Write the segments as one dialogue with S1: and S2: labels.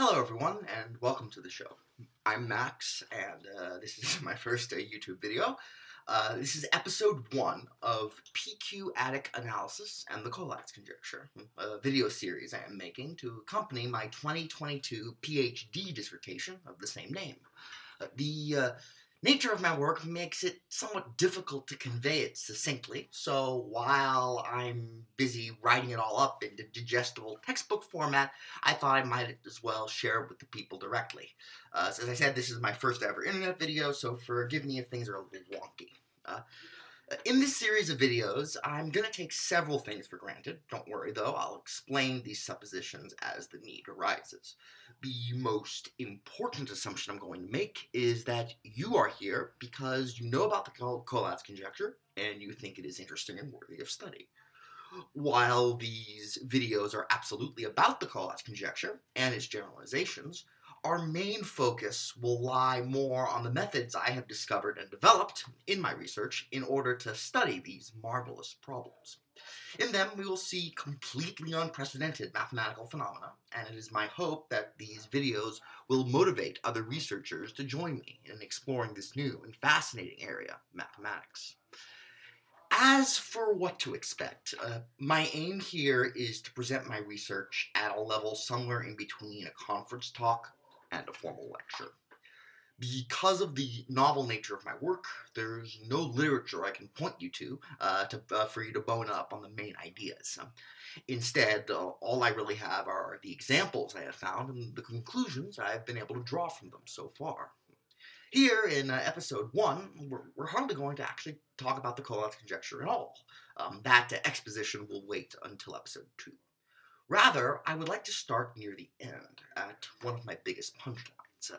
S1: Hello everyone, and welcome to the show. I'm Max, and this is my first YouTube video. This is episode 1 of p-adic analysis and the Collatz Conjecture, a video series I am making to accompany my 2022 PhD dissertation of the same name. The nature of my work makes it somewhat difficult to convey it succinctly, so while I'm busy writing it all up into digestible textbook format, I thought I might as well share it with the people directly. So as I said, this is my first ever internet video, so forgive me if things are a little wonky. In this series of videos, I'm going to take several things for granted. Don't worry, though. I'll explain these suppositions as the need arises. The most important assumption I'm going to make is that you are here because you know about the Collatz Conjecture and you think it is interesting and worthy of study. While these videos are absolutely about the Collatz Conjecture and its generalizations, our main focus will lie more on the methods I have discovered and developed in my research in order to study these marvelous problems. In them, we will see completely unprecedented mathematical phenomena, and it is my hope that these videos will motivate other researchers to join me in exploring this new and fascinating area, mathematics. As for what to expect, my aim here is to present my research at a level somewhere in between a conference talk and a formal lecture. Because of the novel nature of my work, there's no literature I can point you to, for you to bone up on the main ideas. Instead, all I really have are the examples I have found and the conclusions I have been able to draw from them so far. Here in episode 1, we're hardly going to actually talk about the Collatz Conjecture at all. That exposition will wait until episode 2. Rather, I would like to start near the end, at one of my biggest punchlines.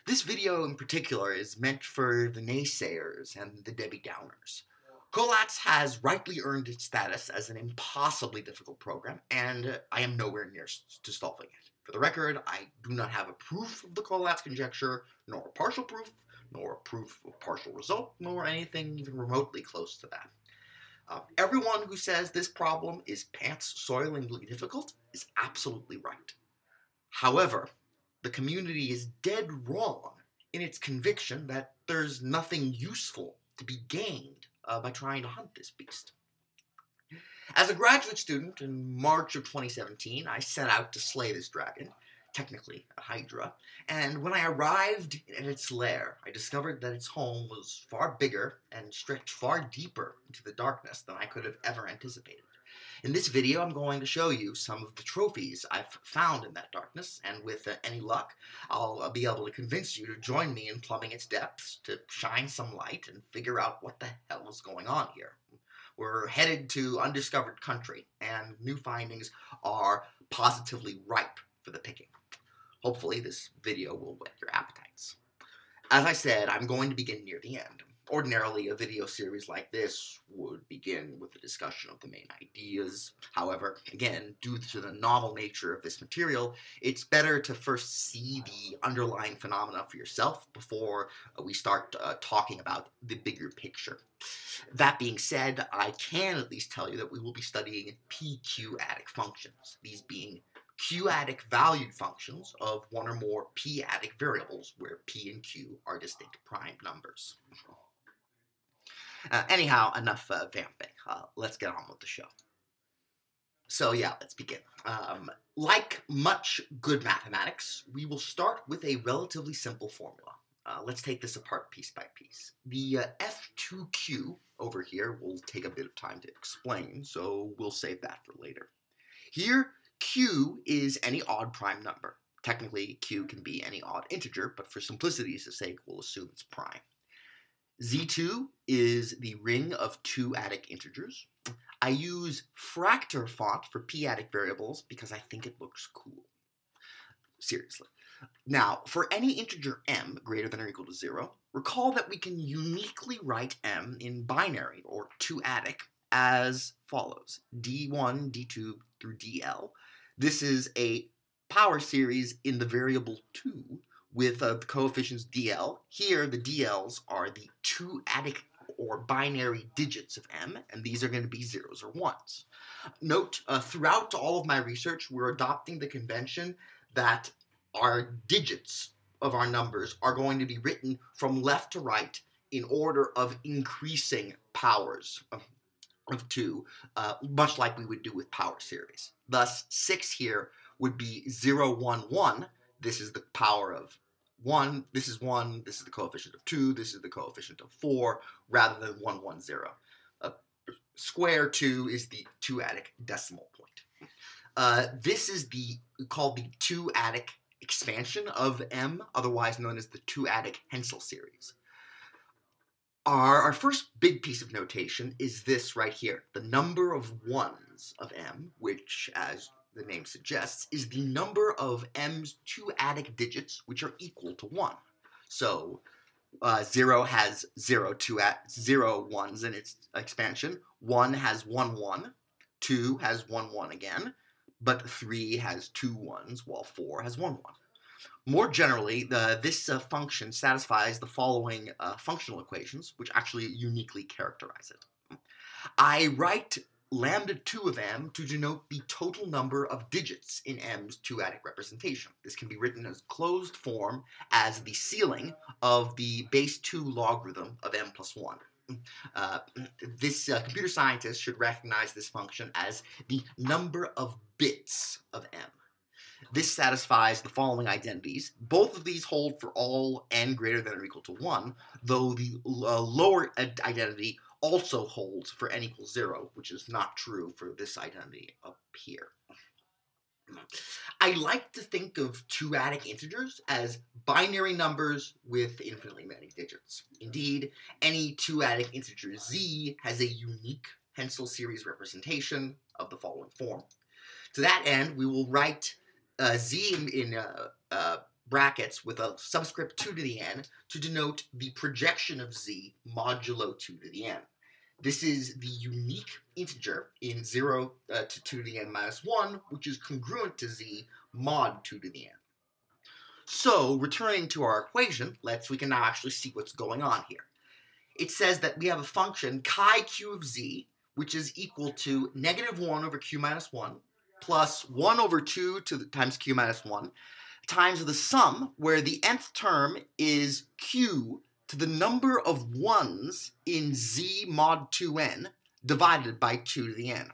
S1: This video in particular is meant for the naysayers and the Debbie Downers. Collatz has rightly earned its status as an impossibly difficult program, and I am nowhere near to solving it. For the record, I do not have a proof of the Collatz Conjecture, nor a partial proof, nor a proof of partial result, nor anything even remotely close to that. Everyone who says this problem is pants-soilingly difficult is absolutely right. However, the community is dead wrong in its conviction that there's nothing useful to be gained by trying to hunt this beast. As a graduate student in March of 2017, I set out to slay this dragon, technically a hydra, and when I arrived at its lair, I discovered that its home was far bigger and stretched far deeper into the darkness than I could have ever anticipated. In this video, I'm going to show you some of the trophies I've found in that darkness, and with any luck, I'll be able to convince you to join me in plumbing its depths, to shine some light and figure out what the hell is going on here. We're headed to undiscovered country, and new findings are positively ripe for the picking. Hopefully this video will whet your appetites. As I said, I'm going to begin near the end. Ordinarily, a video series like this would begin with a discussion of the main ideas. However, again, due to the novel nature of this material, it's better to first see the underlying phenomena for yourself before we start talking about the bigger picture. That being said, I can at least tell you that we will be studying p-adic functions, these being q-adic valued functions of one or more p-adic variables where p and q are distinct prime numbers. Anyhow, enough vamping. Let's get on with the show. So yeah, let's begin. Like much good mathematics, we will start with a relatively simple formula. Let's take this apart piece by piece. The F2Q over here will take a bit of time to explain, so we'll save that for later. Here, Q is any odd prime number. Technically, Q can be any odd integer, but for simplicity's sake, we'll assume it's prime. Z2 is the ring of two adic integers. I use Fractor font for p-adic variables because I think it looks cool. Seriously. Now, for any integer m greater than or equal to 0, recall that we can uniquely write m in binary, or two-adic, as follows. D1, D2 through DL. This is a power series in the variable 2 with the coefficients DL. Here, the DLs are the two-adic or binary digits of m, and these are going to be zeros or ones. Note, throughout all of my research, we're adopting the convention that our digits of our numbers are going to be written from left to right in order of increasing powers of 2, much like we would do with power series. Thus, 6 here would be 0, 1, 1. This is the power of 1, this is 1, this is the coefficient of 2, this is the coefficient of 4, rather than 1, 1, 0. Square 2 is the 2-adic decimal point. This is called the 2-adic expansion of M, otherwise known as the 2-adic Hensel series. Our first big piece of notation is this right here, the number of ones of M, which, as the name suggests, is the number of M's 2-adic digits which are equal to 1. So 0 has 0 ones in its expansion, 1 has 1, 1, 2 has 1, 1 again, but 3 has 2 ones, while 4 has 1, 1. More generally, this function satisfies the following functional equations, which actually uniquely characterize it. I write lambda 2 of M to denote the total number of digits in M's 2-adic representation. This can be written as closed form as the ceiling of the base 2 logarithm of M plus 1. This computer scientist should recognize this function as the number of bits of M. This satisfies the following identities. Both of these hold for all n greater than or equal to 1, though the lower identity also holds for n equals 0, which is not true for this identity up here. I like to think of 2-adic integers as binary numbers with infinitely many digits. Indeed, any 2-adic integer z has a unique Hensel series representation of the following form. To that end, we will write z in brackets with a subscript 2 to the n to denote the projection of z modulo 2 to the n. This is the unique integer in 0 to 2 to the n minus 1, which is congruent to z mod 2 to the n. So, returning to our equation, we can now actually see what's going on here. It says that we have a function chi q of z, which is equal to negative 1 over q minus 1, plus 1 over 2 times q minus 1, times the sum, where the nth term is q to the number of ones in z mod 2n divided by 2 to the n.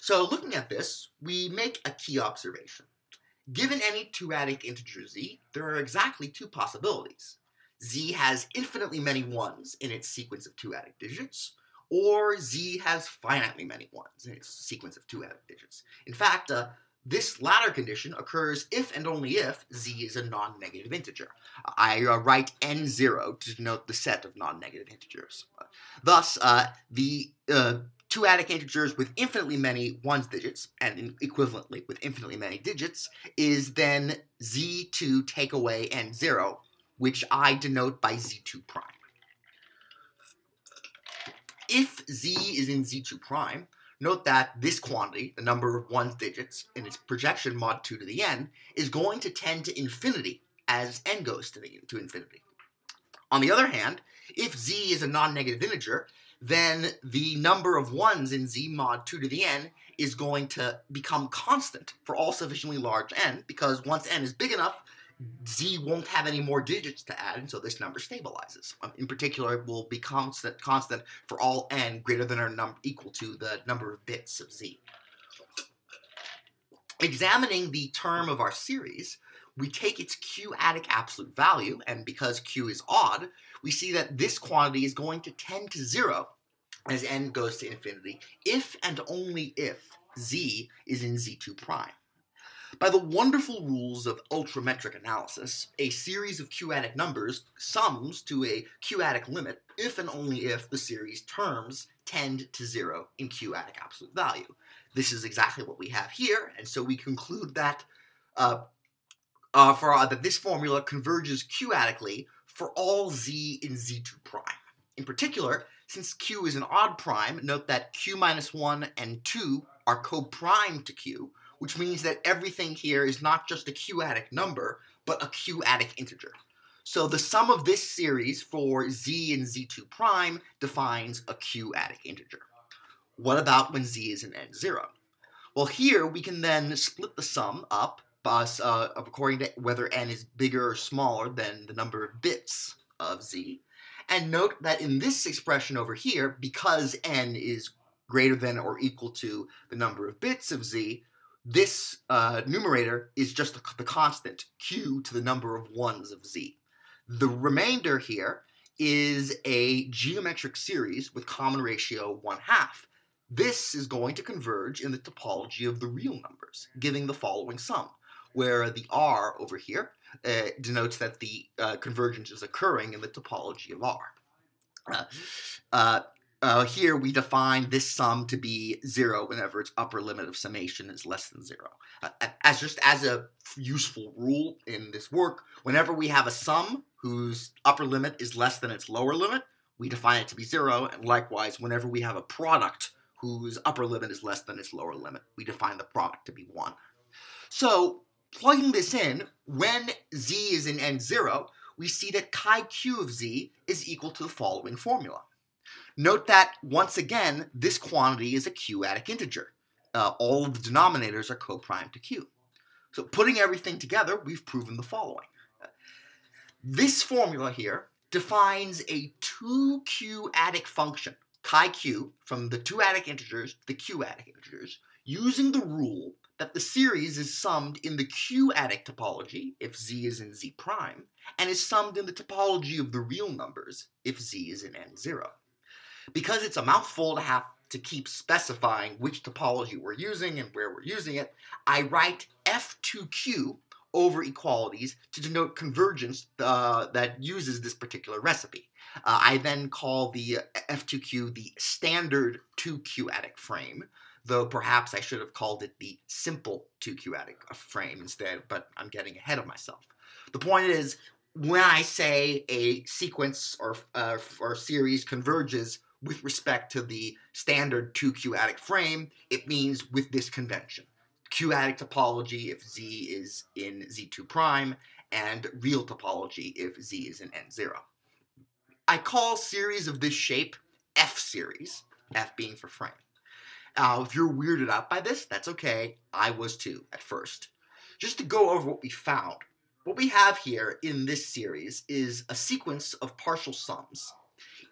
S1: So looking at this, we make a key observation. Given any 2-adic integer z, there are exactly 2 possibilities. Z has infinitely many ones in its sequence of 2-adic digits, or z has finitely many ones in its sequence of 2-adic digits. In fact, this latter condition occurs if and only if z is a non-negative integer. I write n0 to denote the set of non-negative integers. Thus, the 2-adic integers with infinitely many ones digits, and equivalently with infinitely many digits, is then z2 take away n0, which I denote by z2 prime. If z is in z2 prime, note that this quantity, the number of ones digits, in its projection mod 2 to the n, is going to tend to infinity as n goes to infinity. On the other hand, if z is a non-negative integer, then the number of ones in z mod 2 to the n is going to become constant for all sufficiently large n, because once n is big enough, z won't have any more digits to add, and so this number stabilizes. In particular, it will be constant for all n greater than or equal to the number of bits of z. Examining the term of our series, we take its q-adic absolute value, and because q is odd, we see that this quantity is going to tend to 0 as n goes to infinity, if and only if z is in z2 prime. By the wonderful rules of ultrametric analysis, a series of q-adic numbers sums to a q-adic limit if and only if the series terms tend to 0 in q-adic absolute value. This is exactly what we have here, and so we conclude that that this formula converges q-adically for all z in z2 prime. In particular, since q is an odd prime, note that q minus 1 and 2 are co-prime to q, which means that everything here is not just a q-adic number, but a q-adic integer. So the sum of this series for z in z2 prime defines a q-adic integer. What about when z is in n0? Well, here we can then split the sum up according to whether n is bigger or smaller than the number of bits of z. And note that in this expression over here, because n is greater than or equal to the number of bits of z, this numerator is just the constant, q to the number of ones of z. The remainder here is a geometric series with common ratio 1/2. This is going to converge in the topology of the real numbers, giving the following sum, where the r over here denotes that the convergence is occurring in the topology of R. Here we define this sum to be 0 whenever its upper limit of summation is less than 0. As a useful rule in this work, whenever we have a sum whose upper limit is less than its lower limit, we define it to be 0, and likewise, whenever we have a product whose upper limit is less than its lower limit, we define the product to be 1. So, plugging this in, when z is in n0, we see that chi q of z is equal to the following formula. Note that, once again, this quantity is a q-adic integer. All of the denominators are co-prime to q. So putting everything together, we've proven the following. This formula here defines a 2 q-adic function, chi q, from the 2 adic integers to the q-adic integers, using the rule that the series is summed in the q-adic topology, if z is in z prime, and is summed in the topology of the real numbers, if z is in n0. Because it's a mouthful to have to keep specifying which topology we're using and where we're using it, I write f2q over equalities to denote convergence that uses this particular recipe. I then call the f2q the standard 2q-adic frame, though perhaps I should have called it the simple 2q-adic frame instead, but I'm getting ahead of myself. The point is, when I say a sequence or series converges with respect to the standard 2q-adic frame, it means with this convention. Q-adic topology if z is in z2 prime, and real topology if z is in n0. I call series of this shape f-series, f being for frame. If you're weirded out by this, that's okay. I was too, at first. Just to go over what we found, what we have here in this series is a sequence of partial sums,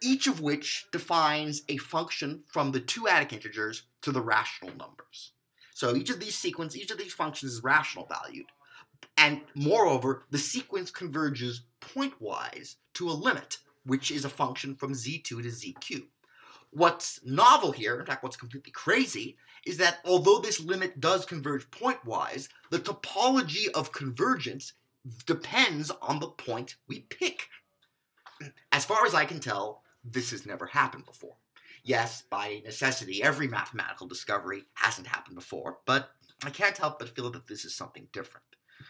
S1: each of which defines a function from the 2 adic integers to the rational numbers. So each of these functions is rational valued. And moreover, the sequence converges pointwise to a limit, which is a function from z2 to zq. What's novel here, in fact what's completely crazy, is that although this limit does converge pointwise, the topology of convergence depends on the point we pick. As far as I can tell, this has never happened before. Yes, by necessity, every mathematical discovery hasn't happened before, but I can't help but feel that this is something different.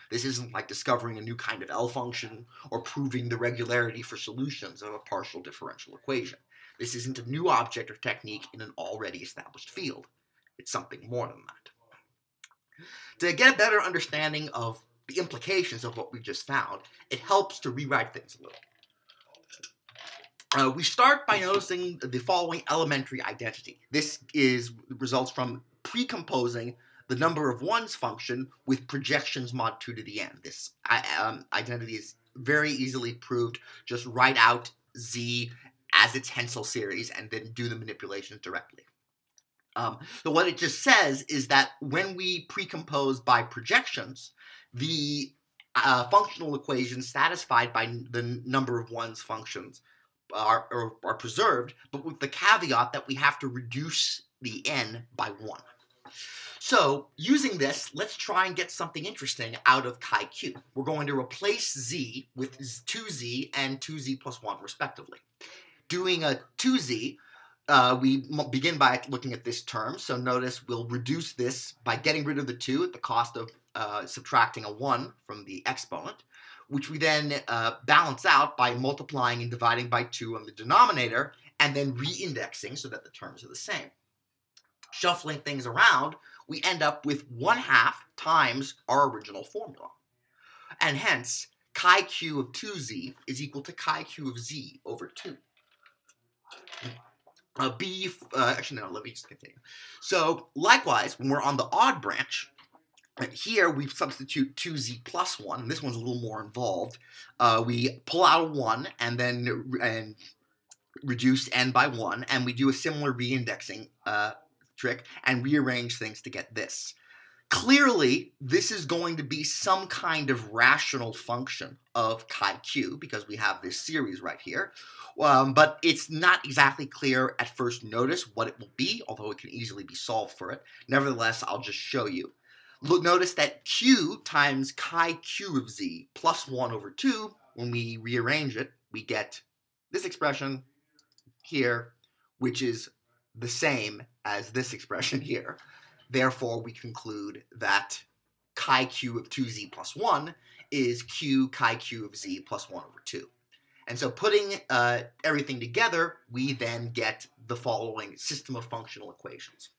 S1: This isn't like discovering a new kind of L function or proving the regularity for solutions of a partial differential equation. This isn't a new object or technique in an already established field. It's something more than that. To get a better understanding of the implications of what we just found, it helps to rewrite things a little. We start by noticing the following elementary identity. This results from precomposing the number of ones function with projections mod 2 to the n. This identity is very easily proved. Just write out z as its Hensel series and then do the manipulations directly. So what it just says is that when we precompose by projections, the functional equations satisfied by the number of ones functions are preserved, but with the caveat that we have to reduce the n by 1. So, using this, let's try and get something interesting out of chi q. We're going to replace z with 2z and 2z plus 1, respectively. Doing a 2z, we begin by looking at this term, so notice we'll reduce this by getting rid of the 2 at the cost of subtracting a 1 from the exponent, which we then balance out by multiplying and dividing by 2 on the denominator, and then re-indexing so that the terms are the same. Shuffling things around, we end up with 1/2 times our original formula. And hence, chi q of 2z is equal to chi q of z over 2. Actually, no, let me just continue. So, likewise, when we're on the odd branch, Here we substitute 2z plus 1, and this one's a little more involved. We pull out a 1 and then reduce n by 1, and we do a similar reindexing trick and rearrange things to get this. Clearly, this is going to be some kind of rational function of chi-q, because we have this series right here. But it's not exactly clear at first notice what it will be, although it can easily be solved for it. Nevertheless, I'll just show you. Notice that q times chi-q of z plus 1 over 2, when we rearrange it, we get this expression here, which is the same as this expression here. Therefore, we conclude that chi-q of 2z plus 1 is q chi-q of z plus 1 over 2. And so putting everything together, we then get the following system of functional equations.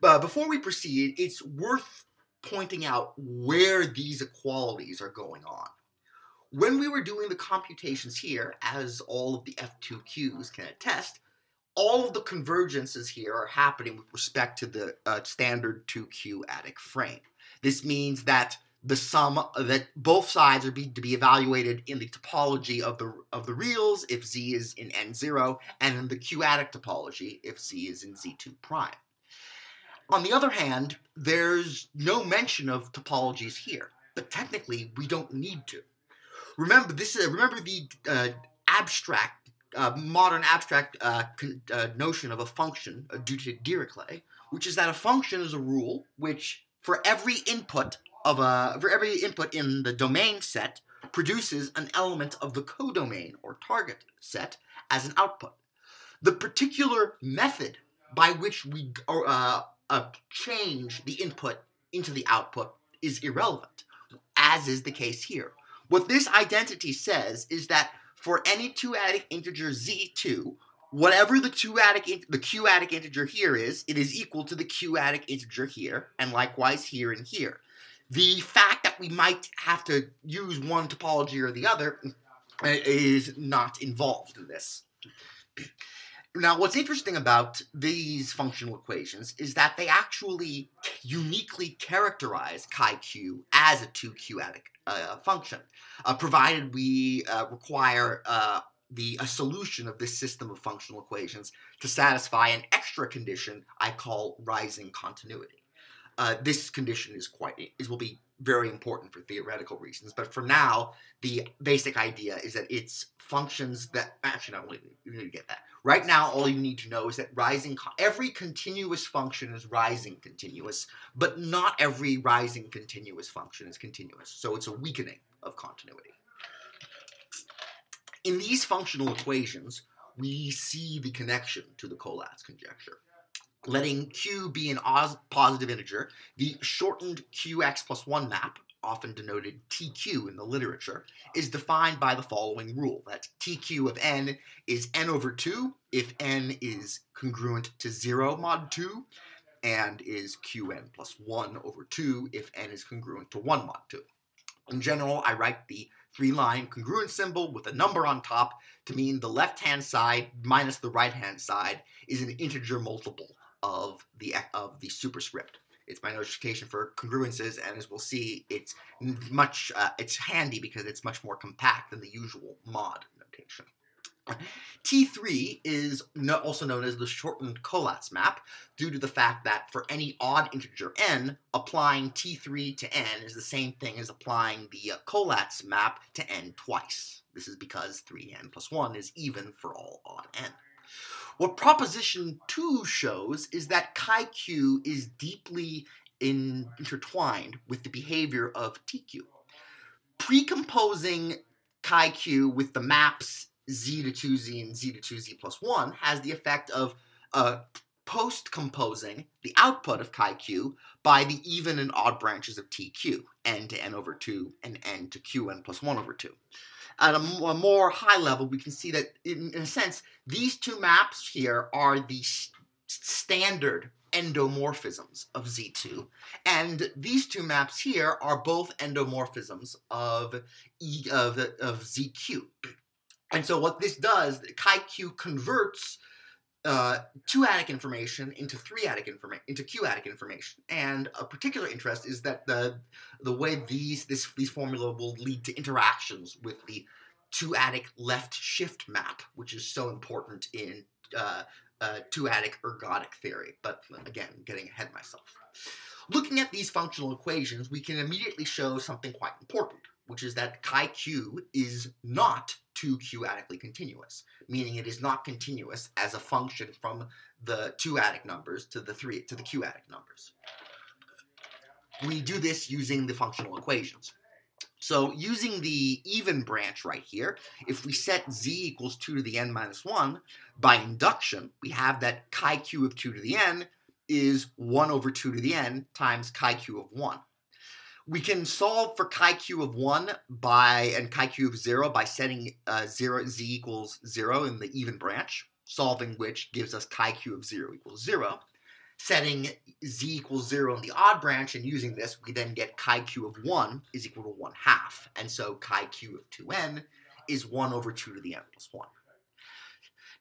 S1: But before we proceed, it's worth pointing out where these equalities are going on. When we were doing the computations here, as all of the F2Qs can attest, all of the convergences here are happening with respect to the standard 2q-adic frame. This means that that both sides are to be evaluated in the topology of the reals if z is in n0, and in the q-adic topology if z is in z2 prime. On the other hand, there's no mention of topologies here, but technically we don't need to. Remember the modern abstract notion of a function due to Dirichlet, which is that a function is a rule which, for every input in the domain set, produces an element of the codomain or target set as an output. The particular method by which we change the input into the output is irrelevant, as is the case here. What this identity says is that for any two-adic integer z2, whatever the q-adic integer here is, it is equal to the q-adic integer here, and likewise here and here. The fact that we might have to use one topology or the other is not involved in this. Now, what's interesting about these functional equations is that they actually uniquely characterize chi-q as a 2q-adic function, provided we require a solution of this system of functional equations to satisfy an extra condition I call rising continuity. This condition will be very important for theoretical reasons, but for now, the basic idea is that it's functions that, actually, no, you need to get that. Right now, all you need to know is that every continuous function is rising continuous, but not every rising continuous function is continuous, so it's a weakening of continuity. In these functional equations, we see the connection to the Collatz conjecture. Letting q be an positive integer, the shortened qx plus 1 map, often denoted tq in the literature, is defined by the following rule, that tq of n is n over 2 if n is congruent to 0 mod 2, and is qn plus 1 over 2 if n is congruent to 1 mod 2. In general, I write the 3-line congruent symbol with a number on top to mean the left-hand side minus the right-hand side is an integer multiple of the superscript. It's my notation for congruences, and as we'll see, it's handy because it's much more compact than the usual mod notation. T3 is also known as the shortened Collatz map due to the fact that for any odd integer n, applying T3 to n is the same thing as applying the Collatz map to n twice. This is because 3n plus 1 is even for all odd n. What proposition 2 shows is that chi-q is deeply intertwined with the behavior of tq. Precomposing chi-q with the maps z to 2z and z to 2z plus 1 has the effect of post-composing the output of chi-q by the even and odd branches of tq, n to n over 2 and n to qn plus 1 over 2. At a more high level, we can see that, in a sense, these two maps here are the standard endomorphisms of Z2, and these two maps here are both endomorphisms of ZQ. And so what this does, chi-q converts 2-adic information into into q-adic information, and a particular interest is that the way these formula will lead to interactions with the 2-adic left shift map, which is so important in 2-adic ergodic theory. But again, I'm getting ahead of myself. Looking at these functional equations, we can immediately show something quite important, which is that chi-q is not 2q-adically continuous, meaning it is not continuous as a function from the 2-adic numbers to the q-adic numbers. We do this using the functional equations. So using the even branch right here, if we set z equals 2 to the n minus 1, by induction, we have that chi-q of 2 to the n is 1 over 2 to the n times chi-q of 1. We can solve for chi-q of 1 and chi-q of 0 by setting z equals 0 in the even branch, solving which gives us chi-q of 0 equals 0. Setting z equals 0 in the odd branch and using this, we then get chi-q of 1 is equal to 1/2. And so chi-q of 2n is 1 over 2 to the n plus 1.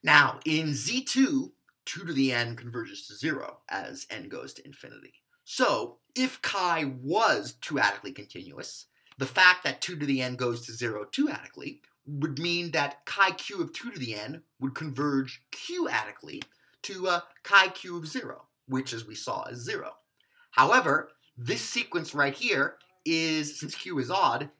S1: Now, in z2, 2 to the n converges to 0 as n goes to infinity. So, if chi was 2-adically continuous, the fact that 2 to the n goes to 0 2-adically would mean that chi-q of 2 to the n would converge q-adically to chi-q of 0, which, as we saw, is 0. However, this sequence right here is, since q is odd,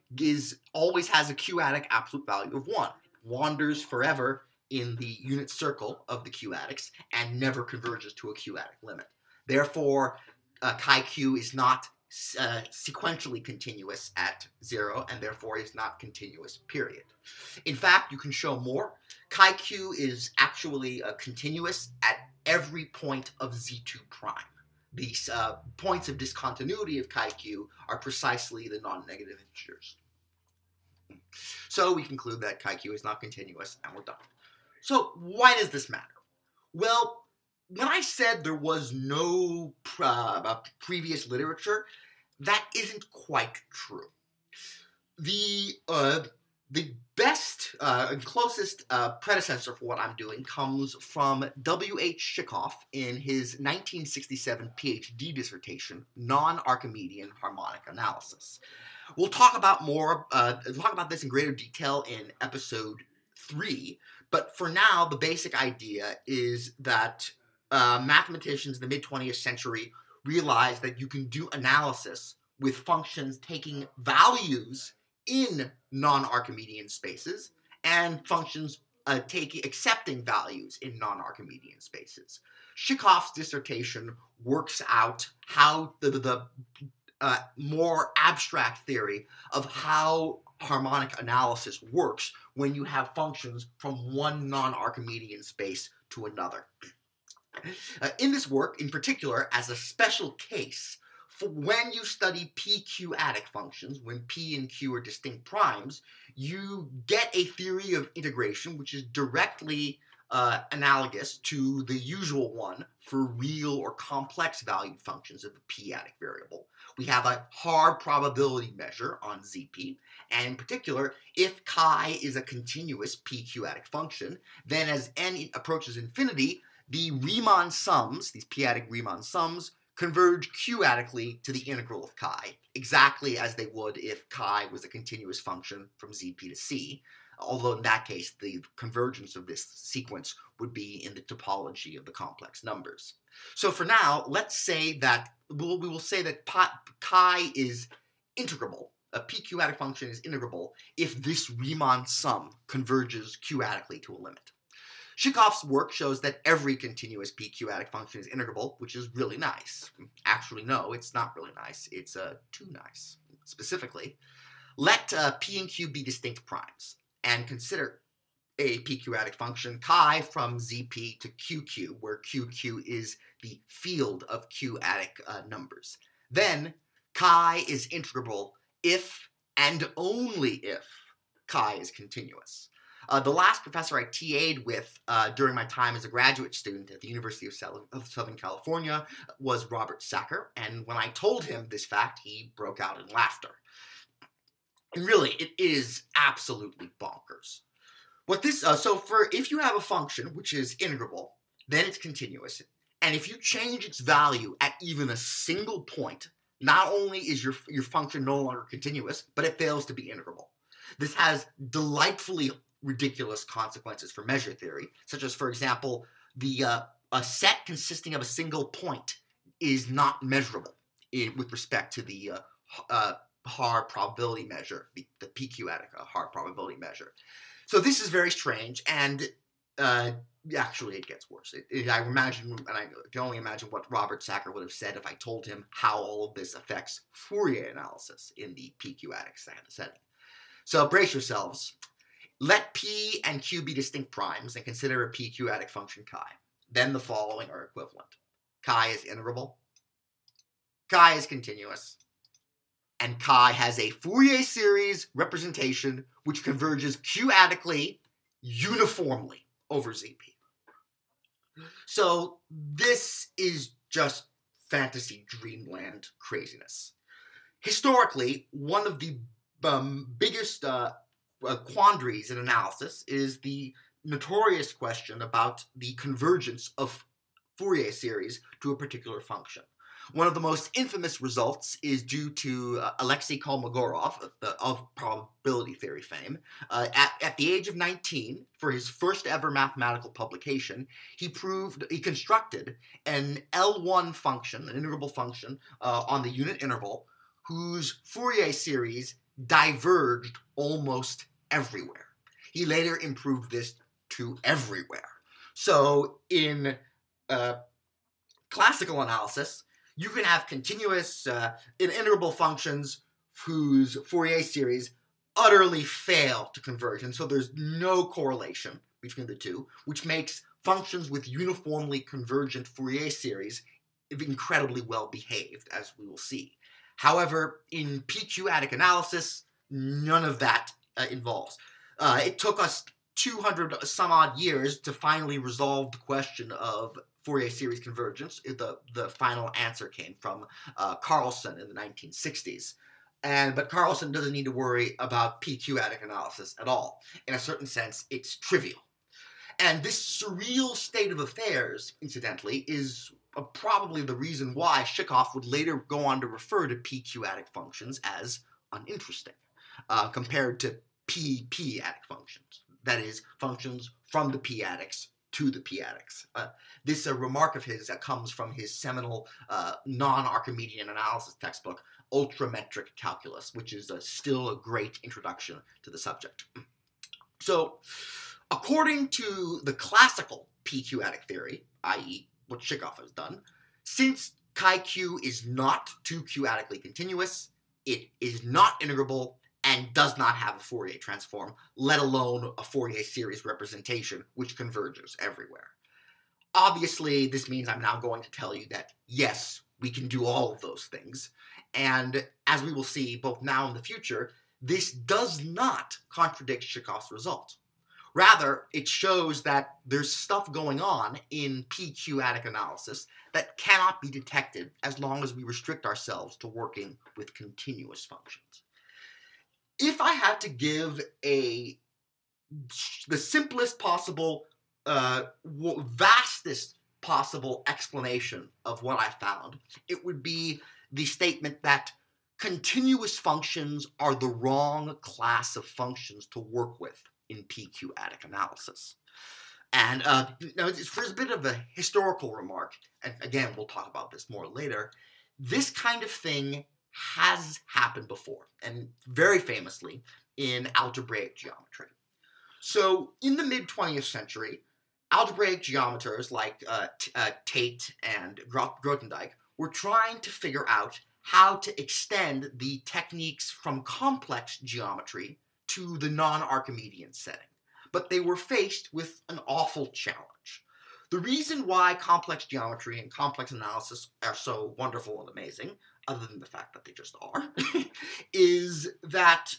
S1: always has a q-adic absolute value of 1. It wanders forever in the unit circle of the q-adics and never converges to a q-adic limit. Therefore, chi-q is not sequentially continuous at 0, and therefore is not continuous, period. In fact, you can show more. Chi-q is actually continuous at every point of z2 prime. These points of discontinuity of chi-q are precisely the non-negative integers. So we conclude that chi-q is not continuous, and we're done. So why does this matter? Well, when I said there was no previous literature, that isn't quite true. The best and closest predecessor for what I'm doing comes from W.H. Schikhof in his 1967 PhD dissertation, Non-Archimedean Harmonic Analysis. We'll talk about this in greater detail in episode 3, but for now, the basic idea is that mathematicians in the mid-20th century realized that you can do analysis with functions taking values in non-Archimedean spaces and functions accepting values in non-Archimedean spaces. Schikhof's dissertation works out how the more abstract theory of how harmonic analysis works when you have functions from one non-Archimedean space to another. In this work, in particular, as a special case, for when you study p-q-adic functions, when p and q are distinct primes, you get a theory of integration which is directly analogous to the usual one for real or complex valued functions of the p-adic variable. We have a hard probability measure on zp, and in particular, if chi is a continuous p-q-adic function, then as n approaches infinity, the Riemann sums, these p-adic Riemann sums, converge q-adically to the integral of chi, exactly as they would if chi was a continuous function from zp to c, although in that case the convergence of this sequence would be in the topology of the complex numbers. So for now, let's say that we will say that chi is integrable. A p-q-adic function is integrable if this Riemann sum converges q-adically to a limit. Schikhof's work shows that every continuous p-q-adic function is integrable, which is really nice. Actually, no, it's not really nice. It's too nice. Specifically, let p and q be distinct primes, and consider a p-q-adic function chi from zp to qq, where qq is the field of q-adic numbers. Then chi is integrable if and only if chi is continuous. The last professor I TA'd with during my time as a graduate student at the University of Southern California was Robert Sacker, and when I told him this fact, he broke out in laughter. And really, it is absolutely bonkers. What this, if you have a function which is integrable, then it's continuous. And if you change its value at even a single point, not only is your function no longer continuous, but it fails to be integrable. This has delightfully ridiculous consequences for measure theory, such as, for example, a set consisting of a single point is not measurable with respect to the Haar probability measure, the p-adic Haar probability measure. So this is very strange, and actually it gets worse. I imagine, and I can only imagine what Robert Sackur would have said if I told him how all of this affects Fourier analysis in the p-adic setting. So brace yourselves. Let p and q be distinct primes and consider a p-adic function chi. Then the following are equivalent. Chi is integrable, chi is continuous, and chi has a Fourier series representation which converges q-adically uniformly over Zp. So this is just fantasy dreamland craziness. Historically, one of the biggest quandaries in analysis is the notorious question about the convergence of Fourier series to a particular function. One of the most infamous results is due to Alexei Kolmogorov of probability theory fame. At the age of 19, for his first ever mathematical publication, he constructed an L1 function, an integrable function on the unit interval, whose Fourier series diverged almost everywhere. He later improved this to everywhere. So in classical analysis, you can have continuous integrable functions whose Fourier series utterly fail to converge, and so there's no correlation between the two, which makes functions with uniformly convergent Fourier series incredibly well behaved, as we will see. However, in p-adic analysis, none of that involves. It took us 200 some odd years to finally resolve the question of Fourier series convergence. The final answer came from Carlson in the 1960s. But Carlson doesn't need to worry about p-adic analysis at all. In a certain sense, it's trivial. And this surreal state of affairs, incidentally, is probably the reason why Schikhof would later go on to refer to p-adic functions as uninteresting, compared to p-adic functions. That is, functions from the p-adics to the p-adics. This remark of his comes from his seminal non-Archimedean analysis textbook, Ultrametric Calculus, which is still a great introduction to the subject. So, according to the classical p-adic theory, i.e. what Schikhof has done, since chi-q is not 2q-adically continuous, it is not integrable and does not have a Fourier transform, let alone a Fourier series representation which converges everywhere. Obviously, this means I'm now going to tell you that, yes, we can do all of those things, and as we will see both now and in the future, this does not contradict Schikhof's result. Rather, it shows that there's stuff going on in p-adic analysis that cannot be detected as long as we restrict ourselves to working with continuous functions. If I had to give the simplest possible, vastest possible explanation of what I found, it would be the statement that continuous functions are the wrong class of functions to work with in p-adic analysis. And for a bit of a historical remark, and again, we'll talk about this more later, this kind of thing has happened before, and very famously in algebraic geometry. So in the mid-20th century, algebraic geometers like Tate and Grothendieck were trying to figure out how to extend the techniques from complex geometry to the non-Archimedean setting. But they were faced with an awful challenge. The reason why complex geometry and complex analysis are so wonderful and amazing, other than the fact that they just are, is that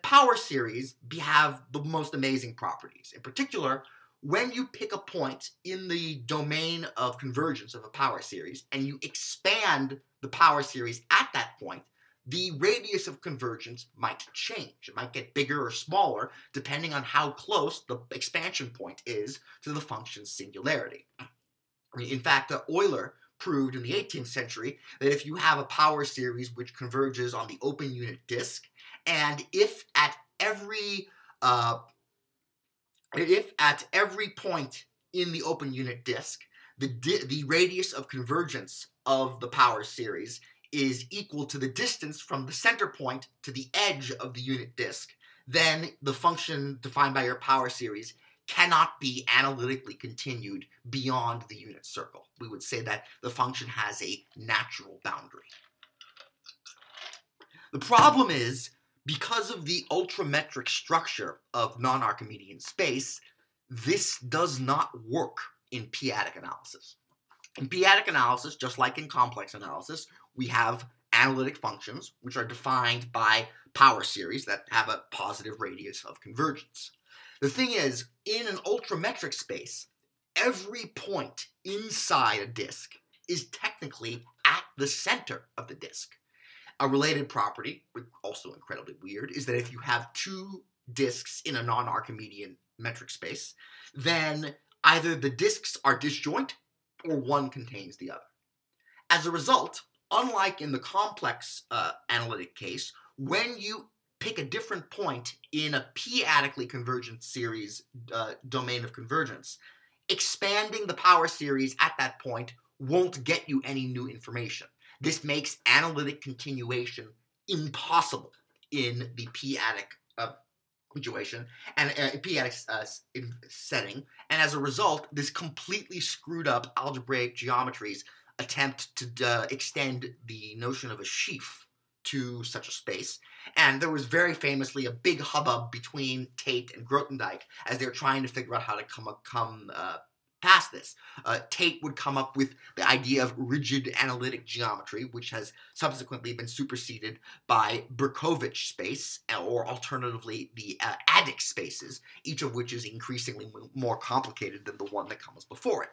S1: power series have the most amazing properties. In particular, when you pick a point in the domain of convergence of a power series and you expand the power series at that point, the radius of convergence might change. It might get bigger or smaller depending on how close the expansion point is to the function's singularity. In fact, Euler proved in the 18th century that if you have a power series which converges on the open unit disk, and if at every point in the open unit disk, the radius of convergence of the power series is equal to the distance from the center point to the edge of the unit disk, then the function defined by your power series cannot be analytically continued beyond the unit circle. We would say that the function has a natural boundary. The problem is, because of the ultrametric structure of non-Archimedean space, this does not work in p-adic analysis. In p-adic analysis, just like in complex analysis, we have analytic functions which are defined by power series that have a positive radius of convergence. The thing is, in an ultrametric space, every point inside a disk is technically at the center of the disk. A related property, also incredibly weird, is that if you have two disks in a non-Archimedean metric space, then either the disks are disjoint or one contains the other. As a result, unlike in the complex analytic case, when you pick a different point in a p-adically convergent series domain of convergence, expanding the power series at that point won't get you any new information. This makes analytic continuation impossible in the p-adic situation and p-adic setting, and as a result, this completely screwed up algebraic geometries attempt to extend the notion of a sheaf to such a space. And there was very famously a big hubbub between Tate and Grothendieck as they're trying to figure out how to come past this. Tate would come up with the idea of rigid analytic geometry, which has subsequently been superseded by Berkovich space, or alternatively the adic spaces, each of which is increasingly more complicated than the one that comes before it.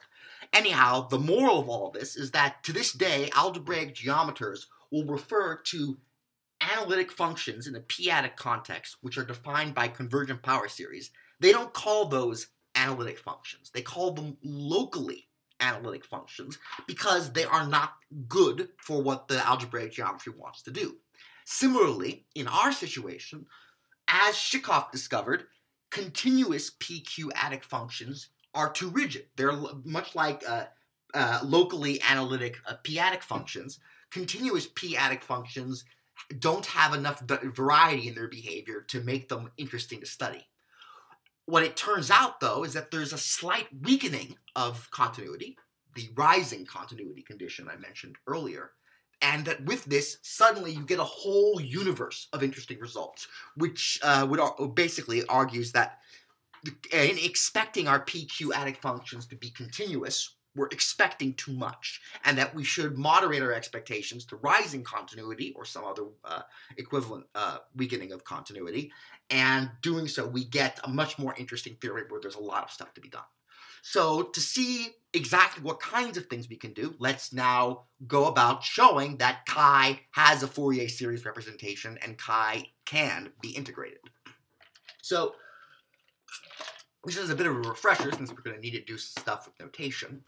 S1: Anyhow, the moral of all this is that to this day, algebraic geometers will refer to analytic functions in the p-adic context, which are defined by convergent power series. They don't call those analytic functions. They call them locally analytic functions because they are not good for what the algebraic geometry wants to do. Similarly, in our situation, as Schikhof discovered, continuous pq-adic functions are too rigid. They're much like locally analytic p-adic functions. Continuous p-adic functions don't have enough variety in their behavior to make them interesting to study. What it turns out, though, is that there's a slight weakening of continuity, the rising continuity condition I mentioned earlier, and that with this, suddenly you get a whole universe of interesting results, which basically argues that in expecting our pq-adic functions to be continuous, we're expecting too much, and that we should moderate our expectations to rising continuity or some other equivalent weakening of continuity, and doing so we get a much more interesting theory where there's a lot of stuff to be done. So to see exactly what kinds of things we can do, let's now go about showing that chi has a Fourier series representation and chi can be integrated. So this is a bit of a refresher since we're going to need to do stuff with notation.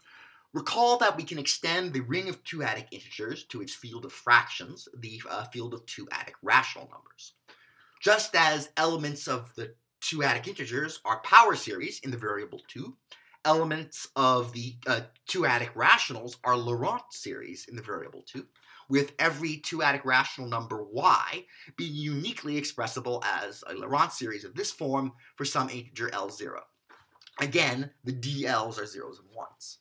S1: Recall that we can extend the ring of two-adic integers to its field of fractions, the field of two-adic rational numbers. Just as elements of the two-adic integers are power series in the variable 2, elements of the two-adic rationals are Laurent series in the variable 2, with every two-adic rational number y being uniquely expressible as a Laurent series of this form for some integer L0. Again, the DLs are zeros and ones.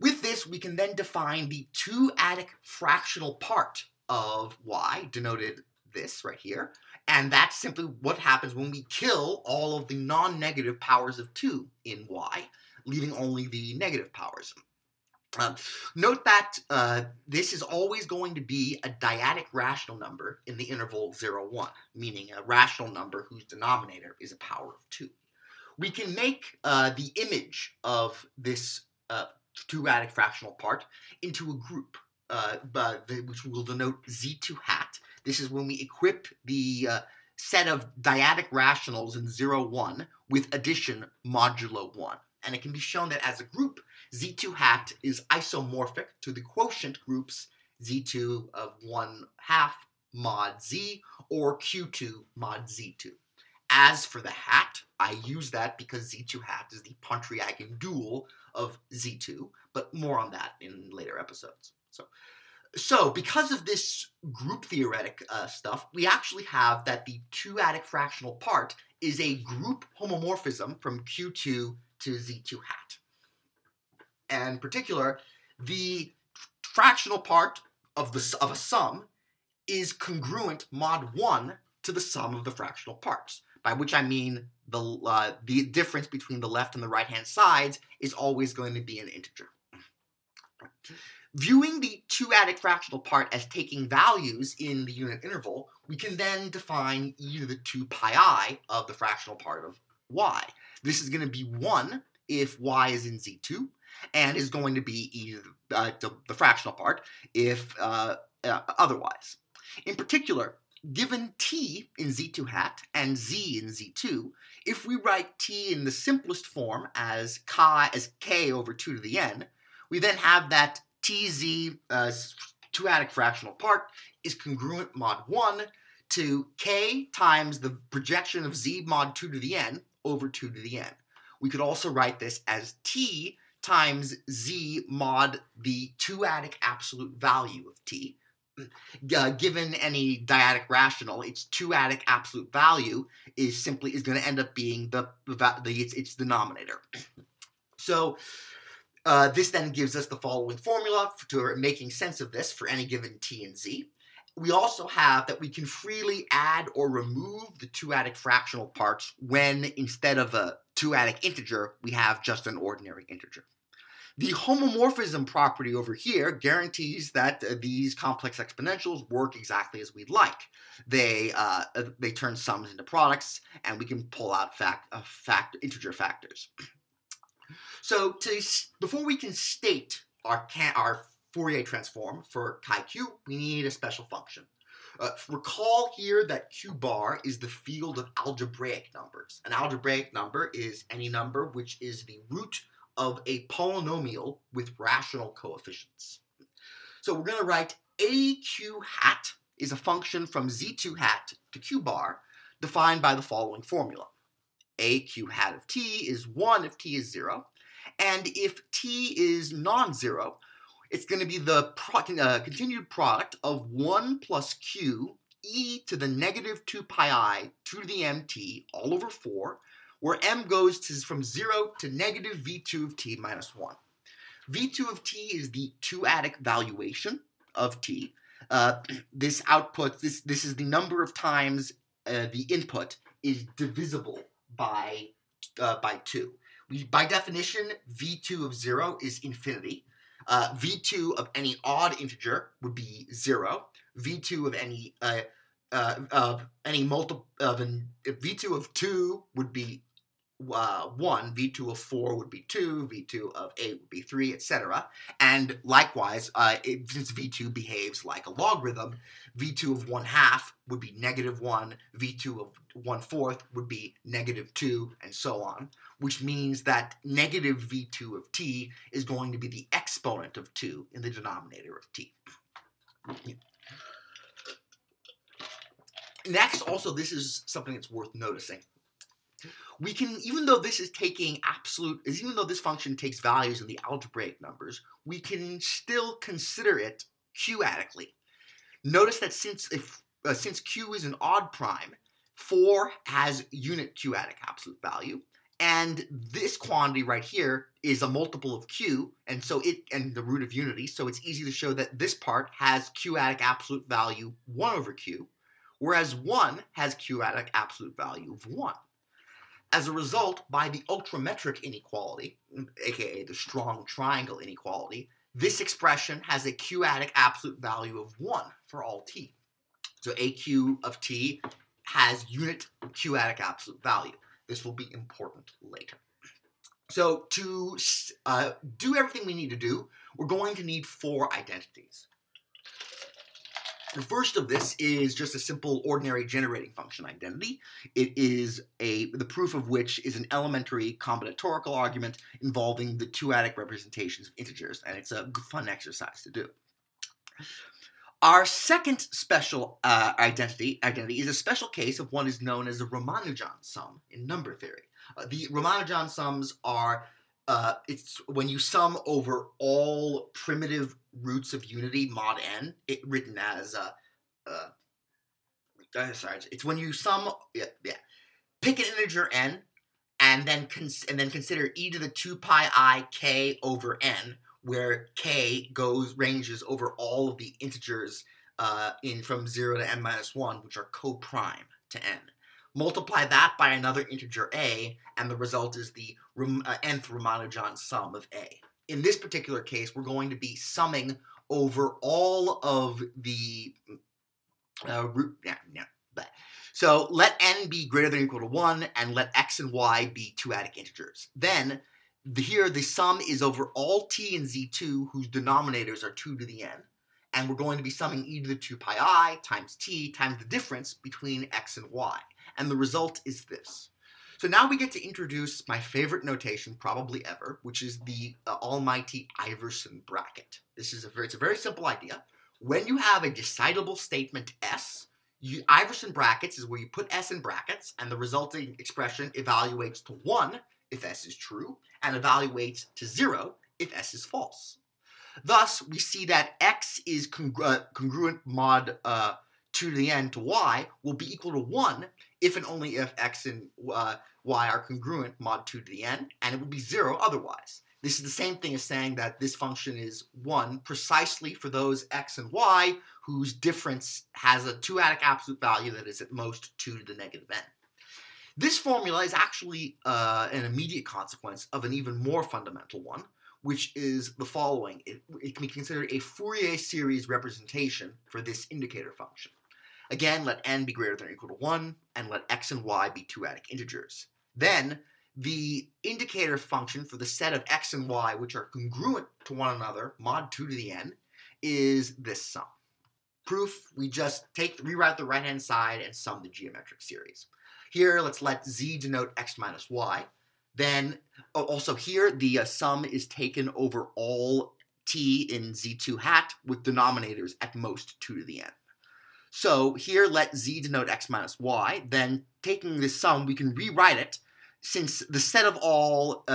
S1: With this, we can then define the two-adic fractional part of y, denoted this right here, and that's simply what happens when we kill all of the non-negative powers of 2 in y, leaving only the negative powers. Note that this is always going to be a dyadic rational number in the interval 0, 1, meaning a rational number whose denominator is a power of 2. We can make the image of this two-adic fractional part into a group, which will denote z2 hat, This is when we equip the set of dyadic rationals in 0, 1 with addition modulo 1. And it can be shown that as a group, Z2 hat is isomorphic to the quotient groups Z2 of 1/2 mod Z or Q2 mod Z2. As for the hat, I use that because Z2 hat is the Pontryagin dual of Z2, but more on that in later episodes. So because of this group theoretic stuff, we actually have that the p-adic fractional part is a group homomorphism from Q2 to Z2 hat. And in particular, the fractional part of a sum is congruent mod 1 to the sum of the fractional parts, by which I mean the difference between the left and the right-hand sides is always going to be an integer. Viewing the p-adic fractional part as taking values in the unit interval, we can then define e to the 2 pi I of the fractional part of y. This is going to be 1 if y is in Z2, and is going to be e to the fractional part if otherwise. In particular, given t in Z2 hat and z in Z2, if we write t in the simplest form as k over 2 to the n, we then have that tz p-adic fractional part is congruent mod 1 to k times the projection of z mod 2 to the n over 2 to the n. We could also write this as t times z mod the p-adic absolute value of t. Given any dyadic rational, its p-adic absolute value is going to end up being its denominator. So this then gives us the following formula for making sense of this for any given t and z. We also have that we can freely add or remove the p-adic fractional parts when instead of a p-adic integer, we have just an ordinary integer. The homomorphism property over here guarantees that these complex exponentials work exactly as we'd like. They turn sums into products, and we can pull out integer factors. So before we can state our Fourier transform for chi-q, we need a special function. Recall here that q bar is the field of algebraic numbers. An algebraic number is any number which is the root of a polynomial with rational coefficients. So we're going to write aq hat is a function from Z2 hat to q bar defined by the following formula. aq hat of t is 1 if t is 0, and if t is non-zero, it's going to be the continued product of 1 plus q e to the negative 2 pi I 2 to the mt all over 4, where m goes from 0 to negative v2 of t minus 1. v2 of t is the p-adic valuation of t. This is the number of times the input is divisible by 2. By definition, v2 of 0 is infinity. v2 of any odd integer would be 0. v2 of v2 of 2 would be 1, v2 of 4 would be 2, v2 of 8 would be 3, etc. And likewise, since v2 behaves like a logarithm, v2 of 1/2 would be negative 1, v2 of 1/4 would be negative 2, and so on, which means that negative v2 of t is going to be the exponent of 2 in the denominator of t. Next, also, this is something that's worth noticing. We can, even though this function takes values in the algebraic numbers, we can still consider it q-adically. Notice that since q is an odd prime, 4 has unit q-adic absolute value, and this quantity right here is a multiple of q, and the root of unity, so it's easy to show that this part has q-adic absolute value 1 over q, whereas 1 has q-adic absolute value of 1. As a result, by the ultrametric inequality, aka the strong triangle inequality, this expression has a q-adic absolute value of 1 for all t. So aq of t has unit q-adic absolute value. This will be important later. So to do everything we need to do, we're going to need 4 identities. The first of this is just a simple ordinary generating function identity. It is the proof of which is an elementary combinatorial argument involving the two-adic representations of integers, and it's a fun exercise to do. Our second special identity is a special case of what is known as a Ramanujan sum in number theory. The Ramanujan sums are it's when you sum over all primitive roots of unity mod n, written as it's when you sum pick an integer n and then consider e to the 2 pi I k over n, where k ranges over all of the integers from 0 to n minus 1, which are co-prime to n. Multiply that by another integer a, and the result is the nth Ramanujan sum of a. In this particular case, we're going to be summing over all of the So let n be greater than or equal to 1, and let x and y be two-adic integers. Then, here the sum is over all t in Z2 whose denominators are 2 to the n, and we're going to be summing e to the 2 pi I times t times the difference between x and y. And the result is this. So now we get to introduce my favorite notation probably ever, which is the almighty Iverson bracket. It's a very simple idea. When you have a decidable statement S, Iverson brackets is where you put S in brackets, and the resulting expression evaluates to 1 if S is true, and evaluates to 0 if S is false. Thus, we see that X is congruent mod 2 to the n to y will be equal to 1 if and only if x and y are congruent mod 2 to the n, and it will be 0 otherwise. This is the same thing as saying that this function is 1 precisely for those x and y whose difference has a two-adic absolute value that is at most 2 to the negative n. This formula is actually an immediate consequence of an even more fundamental one, which is the following. It can be considered a Fourier series representation for this indicator function. Again, let n be greater than or equal to 1, and let x and y be two-adic integers. Then, the indicator function for the set of x and y which are congruent to one another, mod 2 to the n, is this sum. Proof, we just rewrite the right-hand side and sum the geometric series. Here, let's let z denote x minus y. Then, also here, the sum is taken over all t in z2 hat with denominators at most 2 to the n. So here, let z denote x minus y. Then, taking this sum, we can rewrite it, since the set of all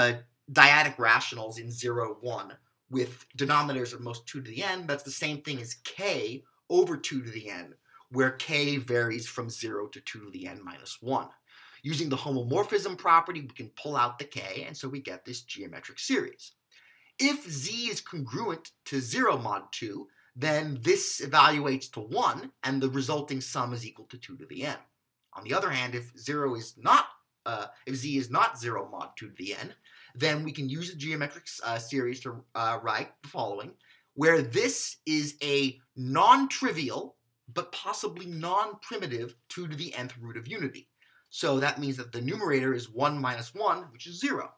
S1: dyadic rationals in 0, 1 with denominators of most 2 to the n, that's the same thing as k over 2 to the n, where k varies from 0 to 2 to the n minus 1. Using the homomorphism property, we can pull out the k, and so we get this geometric series. If z is congruent to 0 mod 2, then this evaluates to 1, and the resulting sum is equal to 2 to the n. On the other hand, if z is not 0 mod 2 to the n, then we can use the geometric series to write the following, where this is a non-trivial, but possibly non-primitive 2 to the nth root of unity. So that means that the numerator is 1 minus 1, which is 0.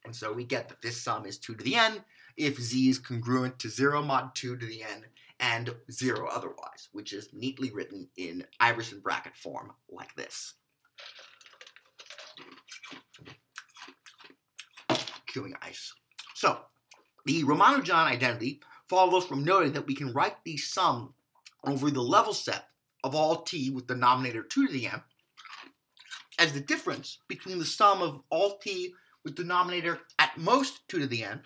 S1: And so we get that this sum is 2 to the n if z is congruent to 0 mod 2 to the n and 0 otherwise, which is neatly written in Iverson bracket form like this. Queuing ice. So, the Ramanujan identity follows from noting that we can write the sum over the level set of all t with denominator 2 to the n as the difference between the sum of all t with denominator at most 2 to the n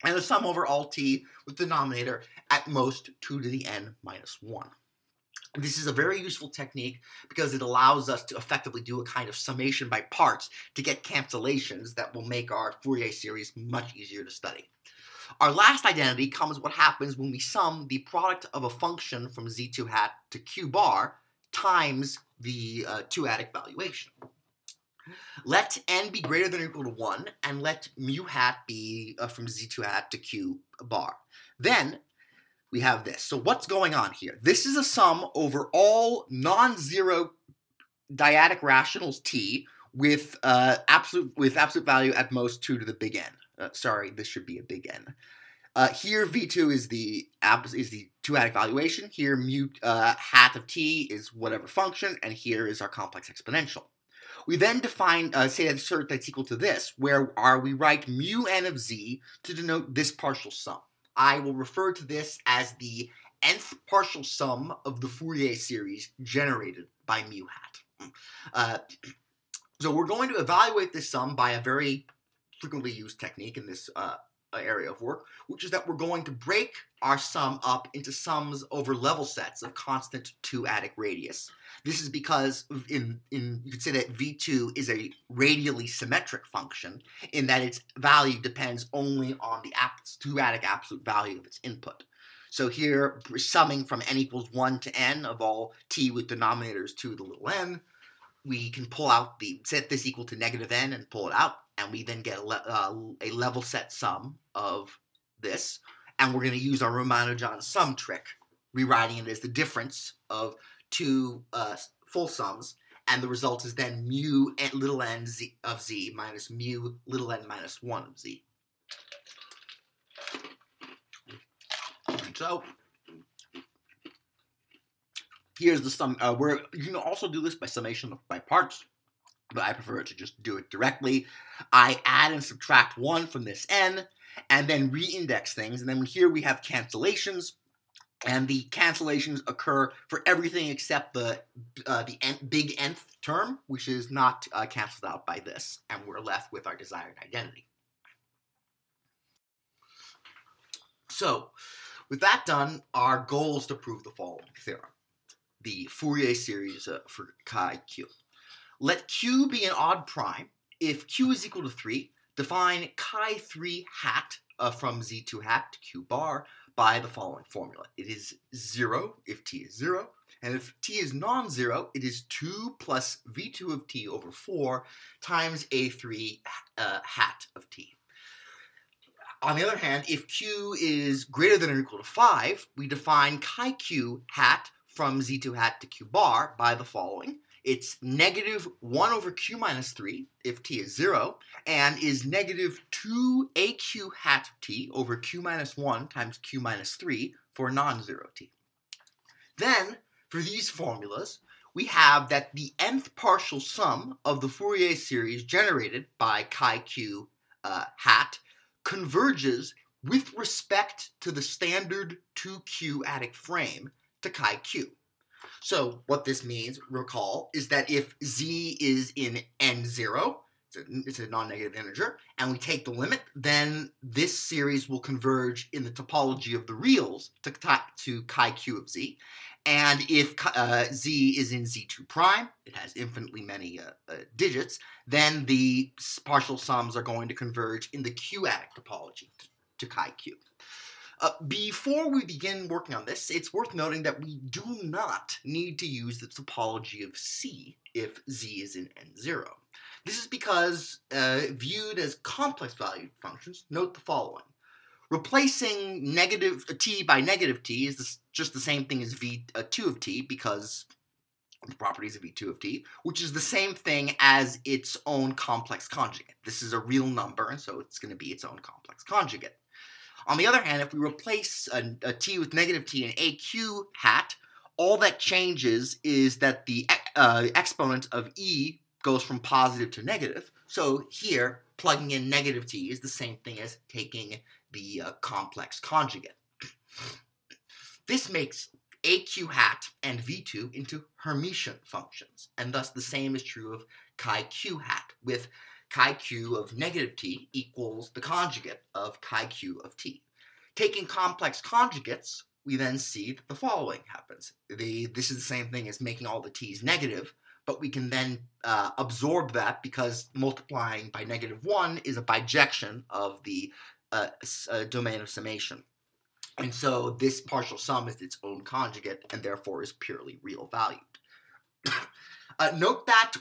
S1: and the sum over all t with denominator at most 2 to the n minus 1. This is a very useful technique because it allows us to effectively do a kind of summation by parts to get cancellations that will make our Fourier series much easier to study. Our last identity comes what happens when we sum the product of a function from z2 hat to q bar times the two-adic valuation. Let n be greater than or equal to 1, and let mu hat be from z2 hat to q bar. Then we have this. So what's going on here? This is a sum over all non-zero dyadic rationals t with absolute value at most 2 to the big N. Sorry, this should be a big N. Here v2 is the two-adic valuation. Here mu hat of t is whatever function, and here is our complex exponential. We then define, say assert that's equal to this, where we write mu n of z to denote this partial sum. I will refer to this as the nth partial sum of the Fourier series generated by mu hat. So we're going to evaluate this sum by a very frequently used technique in this area of work, which is that we're going to break our sum up into sums over level sets of constant two-adic radius. This is because you could say that v2 is a radially symmetric function in that its value depends only on the two-adic absolute value of its input. So here, we're summing from n equals 1 to n of all t with denominators 2 to the little n. We can pull out set this equal to negative n and pull it out, and we then get a level set sum of this. And we're going to use our Ramanujan sum trick, rewriting it as the difference of two full sums, and the result is then mu little n z of z minus mu little n minus 1 of z. So here's the sum. You can also do this by summation by parts, but I prefer to just do it directly. I add and subtract 1 from this n, and then re-index things, and then here we have cancellations, and the cancellations occur for everything except the big nth term, which is not canceled out by this, and we're left with our desired identity. So, with that done, our goal is to prove the following theorem: the Fourier series for chi q. Let q be an odd prime. If q is equal to 3, define chi 3 hat from z2 hat to q bar by the following formula. It is 0 if t is 0, and if t is non-zero, it is 2 plus v2 of t over 4 times a3 hat of t. On the other hand, if q is greater than or equal to 5, we define chi q hat from z2 hat to q bar by the following. It's negative 1 over q minus 3 if t is 0, and is negative 2 aq hat of t over q minus 1 times q minus 3 for non-zero t. Then, for these formulas, we have that the nth partial sum of the Fourier series generated by chi q hat converges with respect to the standard 2q-adic frame to chi q. So what this means, recall, is that if z is in n0, it's a non-negative integer, and we take the limit, then this series will converge in the topology of the reals to chi q of z. And if z is in z2 prime, it has infinitely many digits, then the partial sums are going to converge in the q-adic topology to chi q. Before we begin working on this, it's worth noting that we do not need to use the topology of C if Z is in N0. This is because, viewed as complex valued functions, note the following. Replacing negative t by negative t is just the same thing as v2 of t, because the properties of v2 of t, which is the same thing as its own complex conjugate. This is a real number, and so it's going to be its own complex conjugate. On the other hand, if we replace a t with negative t and aq hat, all that changes is that the exponent of e goes from positive to negative. So here, plugging in negative t is the same thing as taking the complex conjugate. This makes aq hat and v2 into Hermitian functions, and thus the same is true of chi q hat, with chi q of negative t equals the conjugate of chi q of t. Taking complex conjugates, we then see that the following happens. This is the same thing as making all the t's negative, but we can then absorb that because multiplying by -1 is a bijection of the domain of summation. And so this partial sum is its own conjugate and therefore is purely real valued. Note that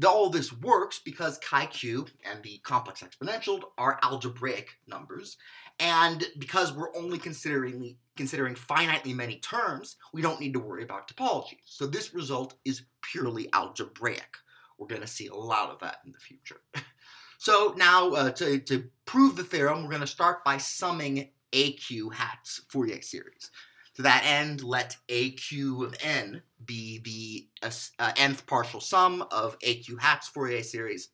S1: all this works because chi q and the complex exponential are algebraic numbers, and because we're only considering finitely many terms, we don't need to worry about topology. So this result is purely algebraic. We're going to see a lot of that in the future. So now to prove the theorem, we're going to start by summing AQ hat's Fourier series. To that end, let AQ of n be the nth partial sum of AQ hat's Fourier series.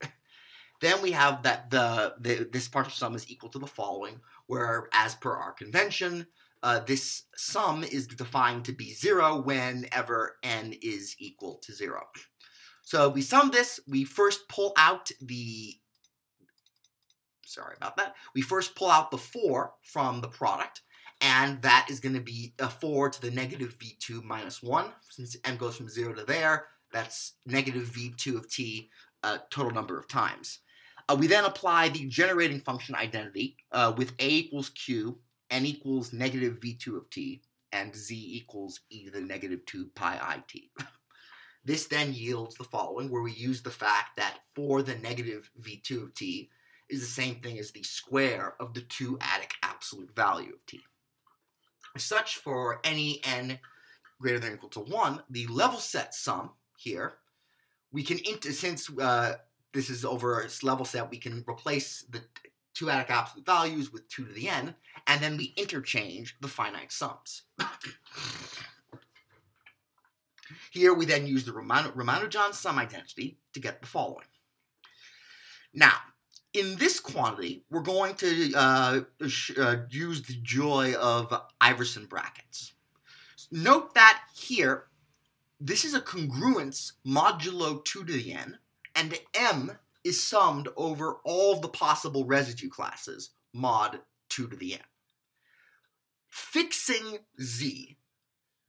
S1: Then we have that this partial sum is equal to the following, where, as per our convention, this sum is defined to be 0 whenever n is equal to 0. So we sum this. We first pull out the we first pull out the 4 from the product, and that is going to be a 4 to the negative v2 minus 1. Since n goes from 0 to there, that's negative v2 of t total number of times. We then apply the generating function identity with a equals q, n equals negative v2 of t, and z equals e to the negative 2 pi I t. This then yields the following, where we use the fact that for the negative v2 of t is the same thing as the square of the p-adic absolute value of t. As such, for any n greater than or equal to 1, the level set sum here, we can, since this is over a level set, we can replace the p-adic absolute values with 2 to the n, and then we interchange the finite sums. Here we then use the Ramanujan sum identity to get the following. Now, in this quantity, we're going to use the joy of Iverson brackets. Note that here, this is a congruence modulo 2 to the n, and m is summed over all the possible residue classes, mod 2 to the n. Fixing z,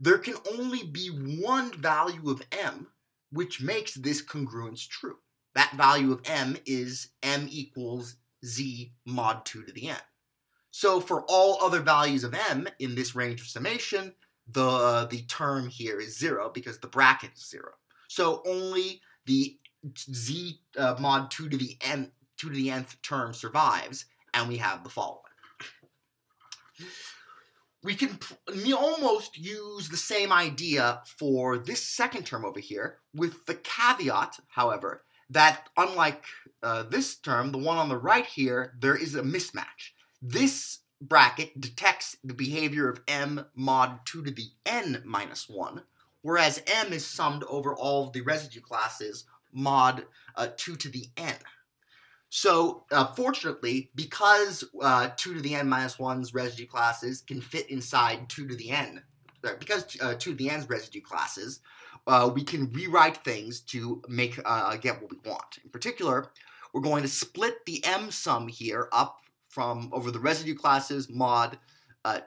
S1: there can only be one value of m which makes this congruence true. That value of m is m equals z mod 2 to the n. So for all other values of m in this range of summation, the term here is 0 because the bracket is 0. So only the z mod 2 to the nth term survives, and we have the following. We can almost use the same idea for this second term over here, with the caveat, however, that unlike this term, the one on the right here, there is a mismatch. This bracket detects the behavior of m mod 2 to the n minus 1, whereas m is summed over all of the residue classes mod 2 to the n. So, fortunately, because 2 to the n minus 1's residue classes can fit inside 2 to the n, because 2 to the n's residue classes, we can rewrite things to make get what we want. In particular, we're going to split the m sum here up from over the residue classes mod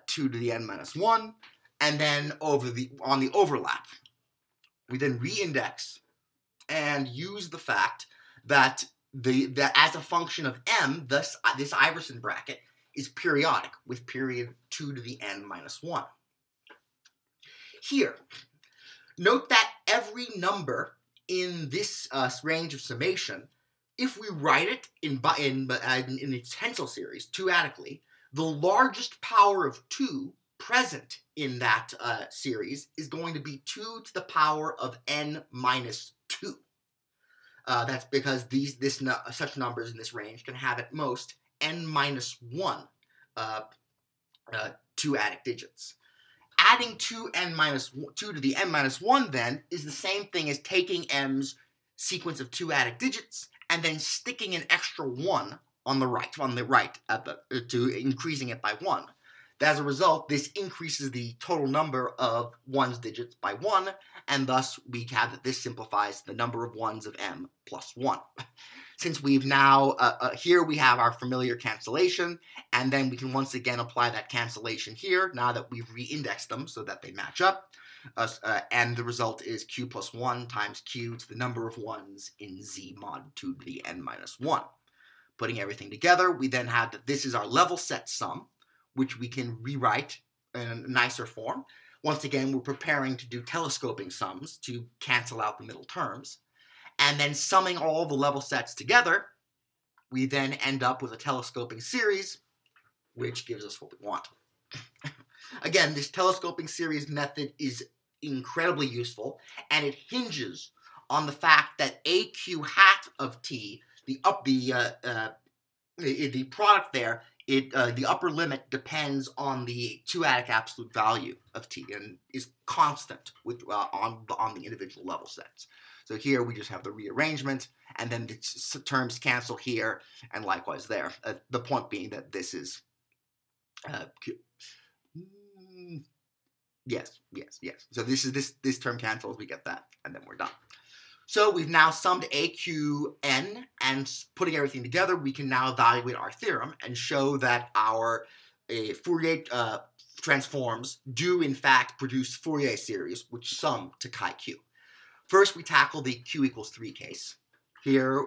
S1: 2 to the n minus 1, and then on the overlap. We then reindex and use the fact that as a function of m, this Iverson bracket is periodic with period 2 to the n minus 1. Here, note that every number in this range of summation, if we write it in its tensor series, p-adically, the largest power of 2 present in that series is going to be 2 to the power of n minus 2. That's because such numbers in this range can have at most n minus 1 p-adic digits. Adding 2 to the n minus 1 then is the same thing as taking m's sequence of p-adic digits and then sticking an extra 1 on the right, to increasing it by 1. As a result, this increases the total number of 1's digits by 1, and thus we have that this simplifies the number of 1's of m plus 1. Since we've now, here we have our familiar cancellation, and then we can once again apply that cancellation here, now that we've re-indexed them so that they match up, and the result is q plus 1 times q to the number of 1's in z mod 2 to the n minus 1. Putting everything together, we then have that this is our level set sum, which we can rewrite in a nicer form. Once again, we're preparing to do telescoping sums to cancel out the middle terms. And then summing all the level sets together, we then end up with a telescoping series, which gives us what we want. Again, this telescoping series method is incredibly useful, and it hinges on the fact that AQ hat of t the product there, the upper limit depends on the p-adic absolute value of t and is constant with on the individual level sets. So here we just have the rearrangement, and then the terms cancel here, and likewise there. The point being that this is q. Yes. So this term cancels, we get that, and then we're done. So we've now summed AQN, and putting everything together, we can now evaluate our theorem and show that our Fourier transforms do in fact produce Fourier series which sum to chi-q. First, we tackle the q equals 3 case. Here,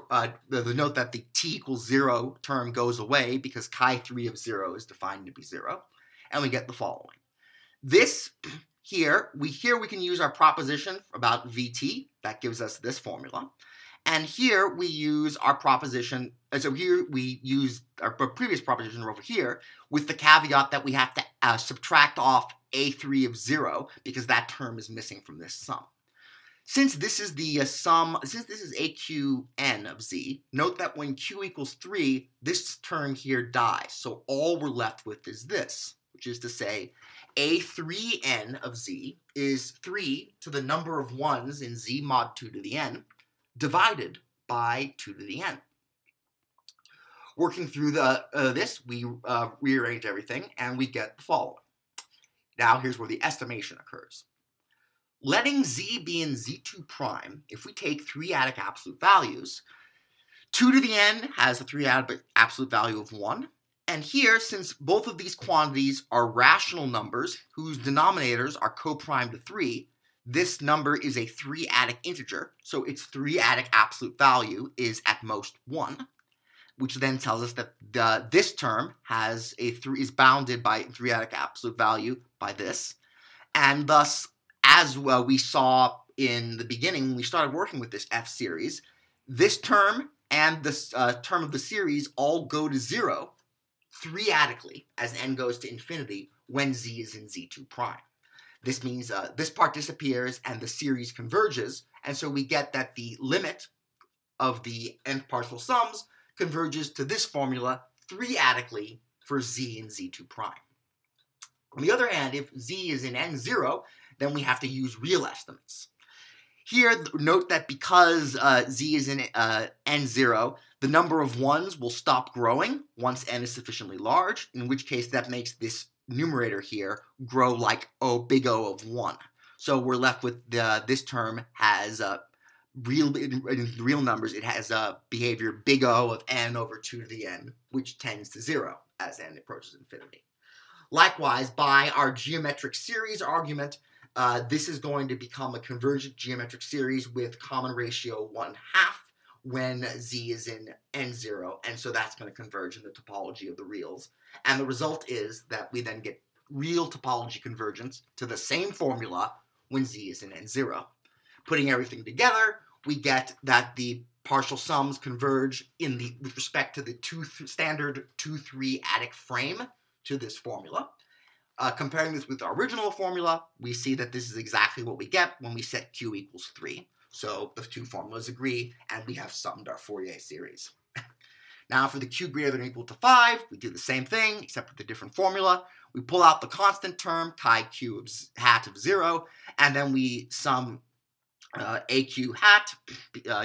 S1: the note that the t equals 0 term goes away because chi3 of 0 is defined to be 0, and we get the following. This here we can use our proposition about Vt, that gives us this formula. And here we use our proposition, so here we use our previous proposition over here with the caveat that we have to subtract off A3 of 0 because that term is missing from this sum. Since this is the sum, since this is AQN of z, note that when q equals 3, this term here dies. So all we're left with is this, which is to say A3n of z is 3 to the number of 1s in z mod 2 to the n divided by 2 to the n. Working through this, we rearrange everything and we get the following. Now here's where the estimation occurs. Letting z be in z2 prime, if we take 3-adic absolute values, 2 to the n has a 3-adic absolute value of 1. And here, since both of these quantities are rational numbers whose denominators are coprime to 3, this number is a 3-adic integer, so its 3-adic absolute value is at most 1, which then tells us that this term has is bounded by 3-adic absolute value by this, and thus, as we saw in the beginning when we started working with this F series, this term and this term of the series all go to 0 3-adically as n goes to infinity when z is in z2 prime. This means this part disappears and the series converges, and so we get that the limit of the nth partial sums converges to this formula 3-adically for z in z2 prime. On the other hand, if z is in n0, then we have to use real estimates. Here, note that because z is in n0, the number of 1s will stop growing once n is sufficiently large, in which case that makes this numerator here grow like big O of 1. So we're left with this term has in real numbers, it has a behavior big O of n over 2 to the n, which tends to 0 as n approaches infinity. Likewise, by our geometric series argument, this is going to become a convergent geometric series with common ratio 1/2 when z is in n0, and so that's going to converge in the topology of the reals. And the result is that we then get real topology convergence to the same formula when z is in n0. Putting everything together, we get that the partial sums converge with respect to the standard 2-3-adic frame to this formula. Comparing this with our original formula, we see that this is exactly what we get when we set q equals 3. So the two formulas agree, and we have summed our Fourier series. Now for the q greater than or equal to 5, we do the same thing, except with a different formula. We pull out the constant term, chi-q hat of 0, and then we sum aq hat,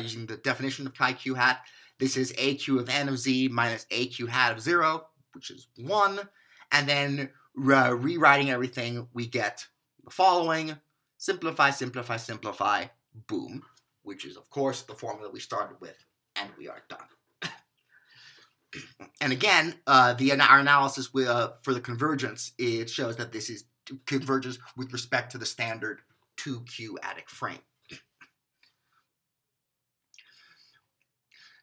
S1: using the definition of chi-q hat. This is aq of n of z minus aq hat of 0, which is 1. And then rewriting everything, we get the following. Simplify, simplify, simplify, boom, which is, of course, the formula we started with, and we are done. And again, our analysis for the convergence, it shows that this converges with respect to the standard 2q-adic frame.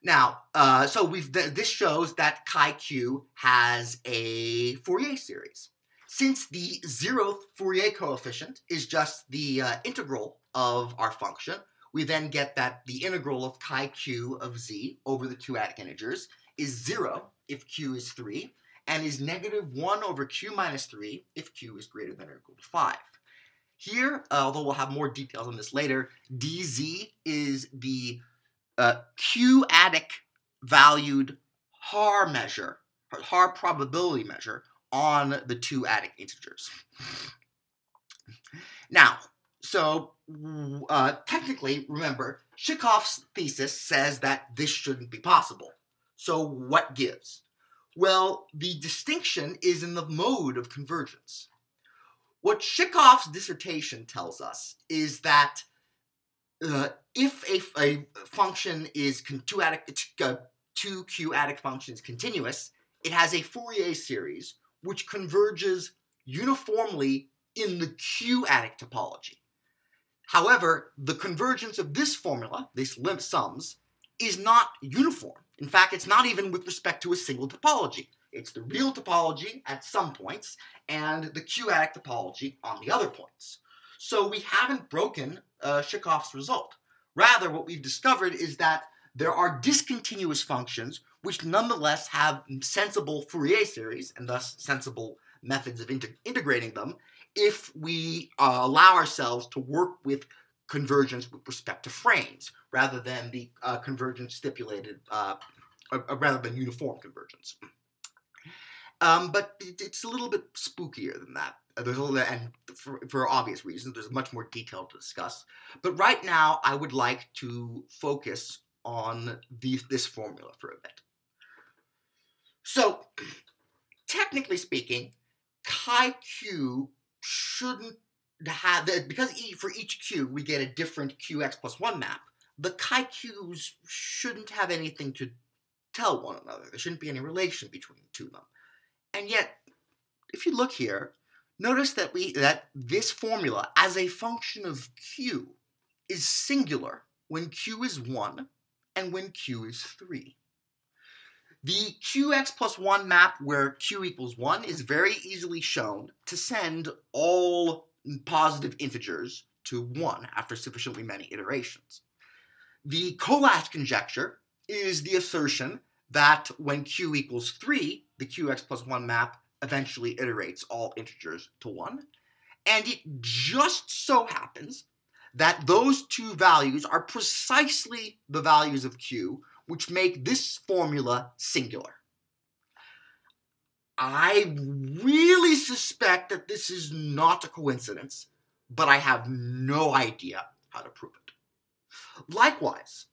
S1: Now, this shows that chi-q has a Fourier series. Since the 0th Fourier coefficient is just the integral of our function, we then get that the integral of chi-q of z over the 2-adic integers is 0 if q is 3, and is -1 over q minus 3 if q is greater than or equal to 5. Here, although we'll have more details on this later, dz is the q-adic valued Haar measure, Haar probability measure on the two adic integers. Now, so technically, remember, Schikhof's thesis says that this shouldn't be possible. So what gives? Well, the distinction is in the mode of convergence. What Schikhof's dissertation tells us is that if a function is two q-adic functions continuous, it has a Fourier series which converges uniformly in the q-adic topology. However, the convergence of this formula, this limit sums, is not uniform. In fact, it's not even with respect to a single topology. It's the real topology at some points and the q-adic topology on the other points. So we haven't broken Schikhof's result. Rather, what we've discovered is that there are discontinuous functions which nonetheless have sensible Fourier series and thus sensible methods of integrating them if we allow ourselves to work with convergence with respect to frames rather than the convergence stipulated, rather than uniform convergence. But it's a little bit spookier than that. There's a little, and for obvious reasons, there's much more detail to discuss. But right now, I would like to focus on this formula for a bit. So, technically speaking, chi-q shouldn't have, because for each q we get a different qx plus 1 map, the chi-q's shouldn't have anything to tell one another. There shouldn't be any relation between the two of them. And yet, if you look here, notice that this formula as a function of q is singular when q is 1 and when q is 3. The qx plus 1 map where q equals 1 is very easily shown to send all positive integers to 1 after sufficiently many iterations. The Collatz conjecture is the assertion that when q equals 3, the qx plus 1 map eventually iterates all integers to 1. And it just so happens that those two values are precisely the values of q which make this formula singular. I really suspect that this is not a coincidence, but I have no idea how to prove it. Likewise,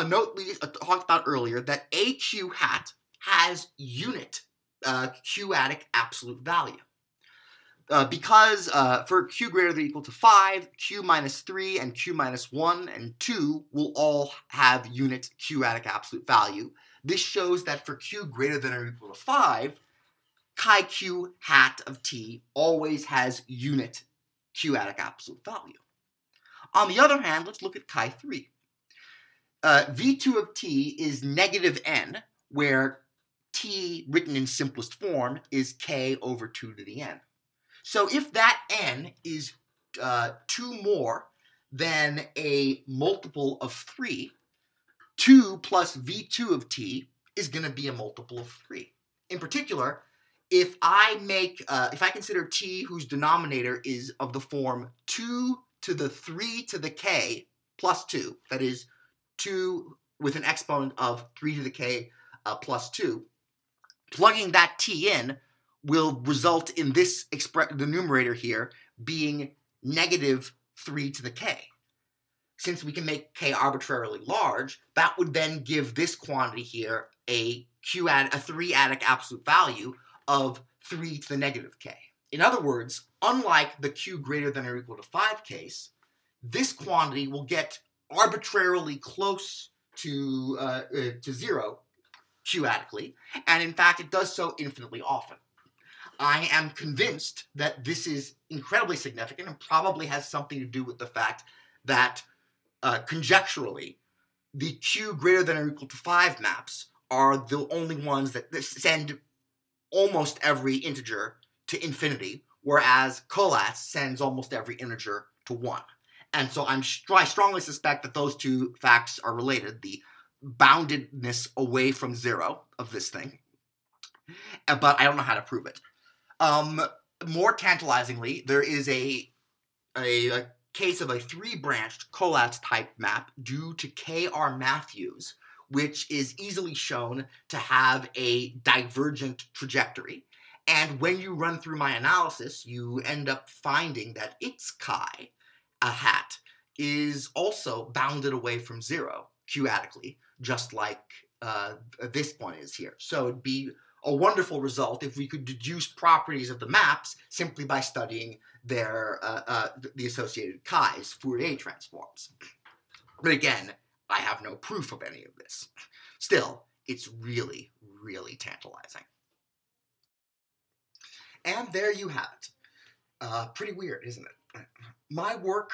S1: note we talked about earlier that aq hat has unit q-adic absolute value. Because for q greater than or equal to 5, q minus 3 and q minus 1 and 2 will all have unit q-adic absolute value. This shows that for q greater than or equal to 5, chi-q hat of t always has unit q-adic absolute value. On the other hand, let's look at chi-3. v2 of t is negative n, where t, written in simplest form, is k over 2 to the n. So if that n is 2 more than a multiple of 3, 2 plus v2 of t is going to be a multiple of 3. In particular, if I consider t whose denominator is of the form 2 to the 3 to the k plus 2, that is 2 with an exponent of 3 to the k plus 2, plugging that t in will result in this the numerator here being negative 3 to the k. Since we can make k arbitrarily large, that would then give this quantity here a 3-adic absolute value of 3 to the negative k. In other words, unlike the q greater than or equal to 5 case, this quantity will get arbitrarily close to 0 q-adically, and in fact it does so infinitely often. I am convinced that this is incredibly significant and probably has something to do with the fact that conjecturally the q greater than or equal to 5 maps are the only ones that send almost every integer to infinity, whereas Collatz sends almost every integer to 1. And so I strongly suspect that those two facts are related, the boundedness away from 0 of this thing, but I don't know how to prove it. More tantalizingly, there is a case of a 3-branched Collatz-type map due to K.R. Matthews, which is easily shown to have a divergent trajectory. And when you run through my analysis, you end up finding that its chi, a hat, is also bounded away from zero, q-adically, just like this point is here. So it'd be a wonderful result if we could deduce properties of the maps simply by studying their the associated chi's Fourier transforms. But again, I have no proof of any of this. Still, it's really, really tantalizing. And there you have it. Pretty weird, isn't it? My work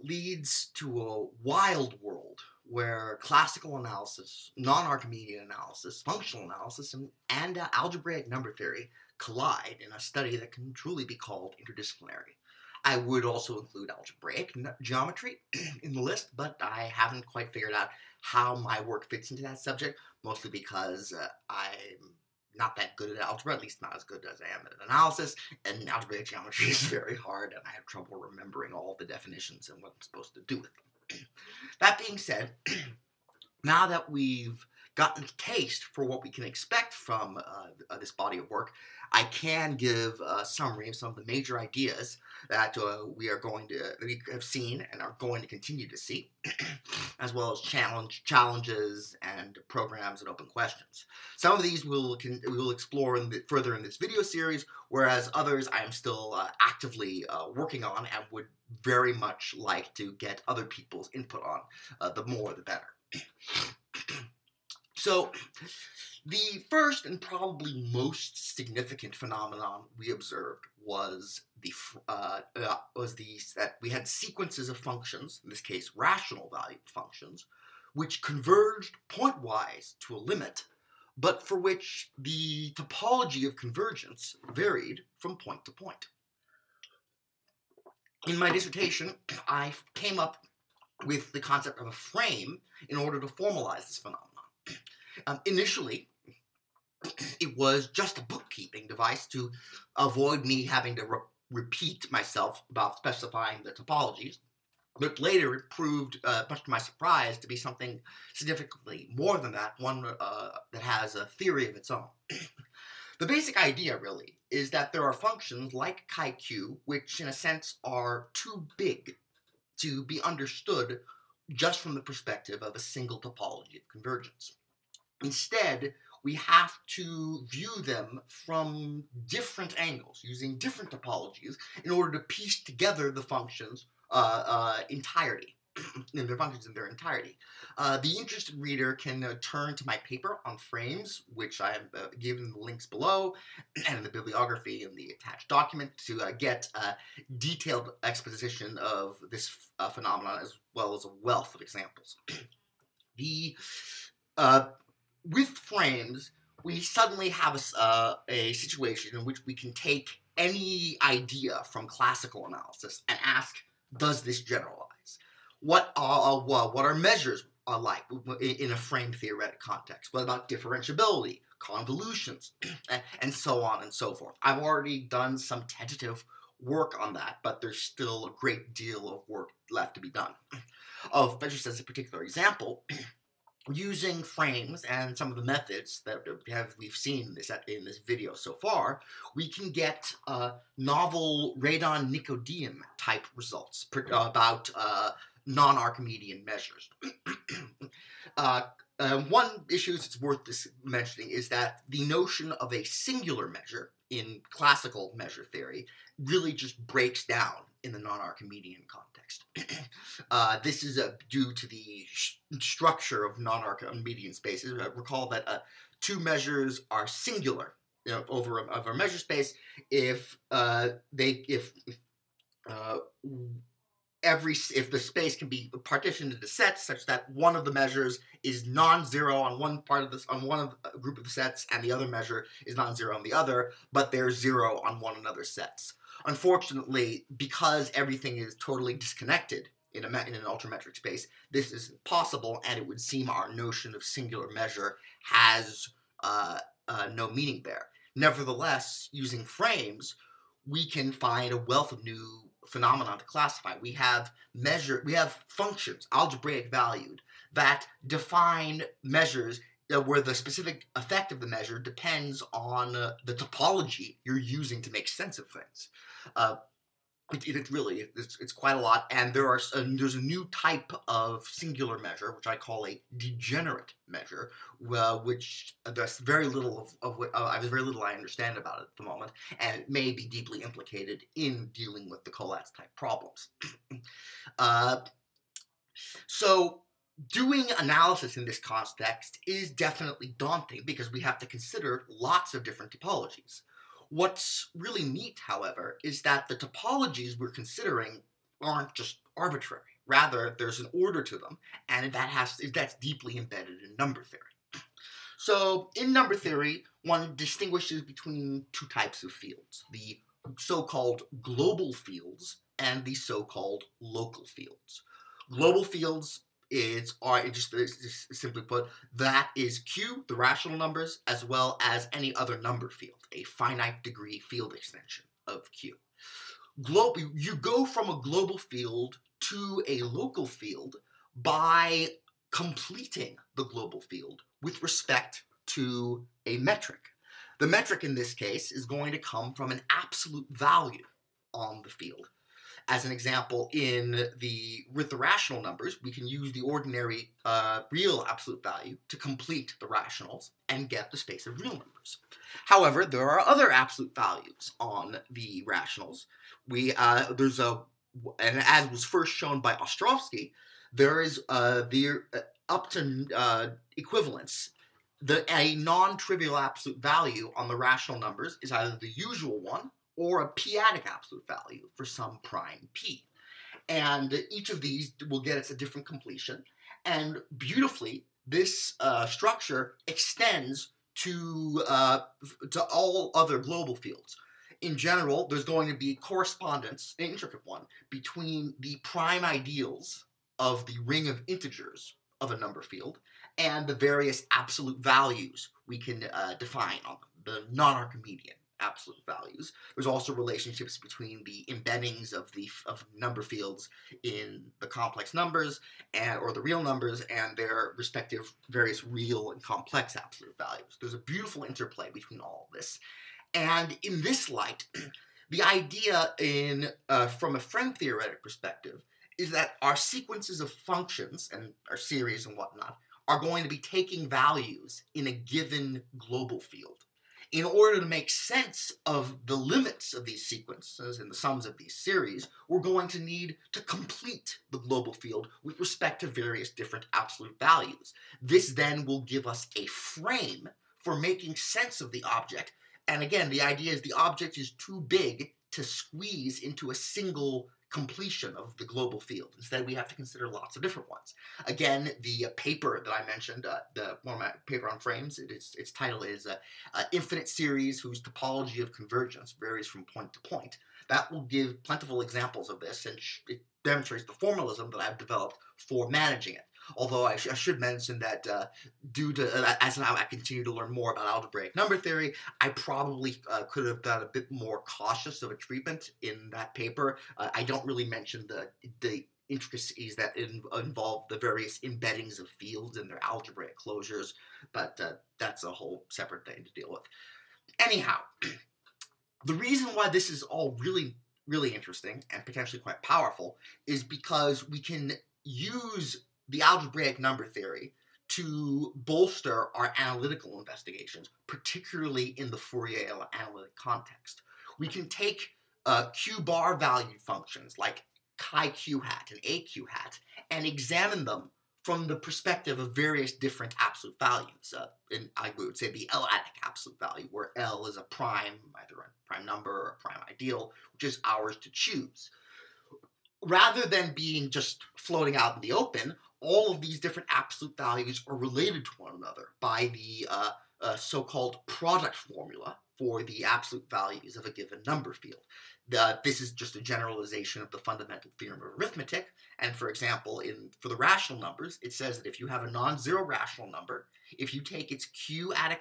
S1: leads to a wild world where classical analysis, non-Archimedean analysis, functional analysis, and algebraic number theory collide in a study that can truly be called interdisciplinary. I would also include algebraic geometry in the list, but I haven't quite figured out how my work fits into that subject, mostly because I'm not that good at algebra, at least not as good as I am at analysis, and algebraic geometry is very hard, and I have trouble remembering all the definitions and what I'm supposed to do with them. That being said, now that we've gotten a taste for what we can expect from this body of work, I can give a summary of some of the major ideas that we have seen and are going to continue to see, as well as challenges and programs and open questions. Some of these we will explore further in this video series, whereas others I am still actively working on and would very much like to get other people's input on. The more, the better. So, the first and probably most significant phenomenon we observed was that we had sequences of functions, in this case rational valued functions, which converged pointwise to a limit, but for which the topology of convergence varied from point to point. In my dissertation, I came up with the concept of a frame in order to formalize this phenomenon. Initially, it was just a bookkeeping device to avoid me having to repeat myself about specifying the topologies, but later it proved, much to my surprise, to be something significantly more than that, one that has a theory of its own. The basic idea, really, is that there are functions like chi-q, which in a sense are too big to be understood just from the perspective of a single topology of convergence. Instead, we have to view them from different angles, using different topologies, in order to piece together the functions entirety, in their functions in their entirety. The interested reader can turn to my paper on frames, which I have given the links below, and in the bibliography in the attached document to get a detailed exposition of this phenomenon, as well as a wealth of examples. With frames, we suddenly have a situation in which we can take any idea from classical analysis and ask, does this generalize? What are measures like in a frame theoretic context? What about differentiability, convolutions, and so on and so forth? I've already done some tentative work on that, but there's still a great deal of work left to be done. Just as a particular example, using frames and some of the methods that we've seen in this video so far, we can get novel radon-Nicodean type results about non-Archimedean measures. One issue that's worth mentioning is that the notion of a singular measure in classical measure theory really just breaks down in the non-Archimedean context. This is due to the structure of non-Archimedean spaces. Recall that two measures are singular, over a measure space if the space can be partitioned into sets such that one of the measures is non-zero on one part of a group of the sets, and the other measure is non-zero on the other, but they're zero on one another's sets. Unfortunately, because everything is totally disconnected in an ultrametric space, this isn't possible, and it would seem our notion of singular measure has no meaning there. Nevertheless, using frames, we can find a wealth of new phenomenon to classify. We have functions, algebraic valued, that define measures where the specific effect of the measure depends on the topology you're using to make sense of things. It's quite a lot, and there's a new type of singular measure, which I call a degenerate measure, which there's very little I understand about it at the moment, and it may be deeply implicated in dealing with the Collatz-type problems. So doing analysis in this context is definitely daunting because we have to consider lots of different topologies. What's really neat, however, is that the topologies we're considering aren't just arbitrary. Rather, there's an order to them, and that's deeply embedded in number theory. So, in number theory, one distinguishes between two types of fields, the so-called global fields and the so-called local fields. Global fields just simply put, that is Q, the rational numbers, as well as any other number field, a finite degree field extension of Q. You go from a global field to a local field by completing the global field with respect to a metric. The metric in this case is going to come from an absolute value on the field. As an example, with the rational numbers, we can use the ordinary real absolute value to complete the rationals and get the space of real numbers. However, there are other absolute values on the rationals. And as was first shown by Ostrovsky, there is up to equivalence. A non-trivial absolute value on the rational numbers is either the usual one or a p-adic absolute value for some prime p. And each of these will get us a different completion. And beautifully, this structure extends to all other global fields. In general, there's going to be correspondence, an intricate one, between the prime ideals of the ring of integers of a number field and the various absolute values we can define on them, the non-archimedean absolute values. There's also relationships between the embeddings of number fields in the complex numbers or the real numbers and their respective various real and complex absolute values. There's a beautiful interplay between all of this. And in this light, the idea from a frame theoretic perspective is that our sequences of functions and our series and whatnot are going to be taking values in a given global field. In order to make sense of the limits of these sequences and the sums of these series, we're going to need to complete the global field with respect to various different absolute values. This then will give us a frame for making sense of the object. And again, the idea is the object is too big to squeeze into a single completion of the global field. Instead, we have to consider lots of different ones. Again, the paper that I mentioned, one of my paper on frames, its title is Infinite Series whose topology of convergence varies from point to point. That will give plentiful examples of this, and it demonstrates the formalism that I've developed for managing it. Although I should mention that due to, as now I continue to learn more about algebraic number theory, I probably could have done a bit more cautious of a treatment in that paper. I don't really mention the intricacies that involve the various embeddings of fields and their algebraic closures, but that's a whole separate thing to deal with. Anyhow, the reason why this is all really, really interesting and potentially quite powerful is because we can use the algebraic number theory to bolster our analytical investigations, particularly in the Fourier analytic context. We can take Q-bar valued functions like chi Q hat and a Q hat and examine them from the perspective of various different absolute values. And I would say the L-adic absolute value, where L is a prime, either a prime number or a prime ideal, which is ours to choose. Rather than being just floating out in the open, all of these different absolute values are related to one another by the so-called product formula for the absolute values of a given number field. This is just a generalization of the fundamental theorem of arithmetic, and for example, for the rational numbers, it says that if you have a non-zero rational number, if you take its p-adic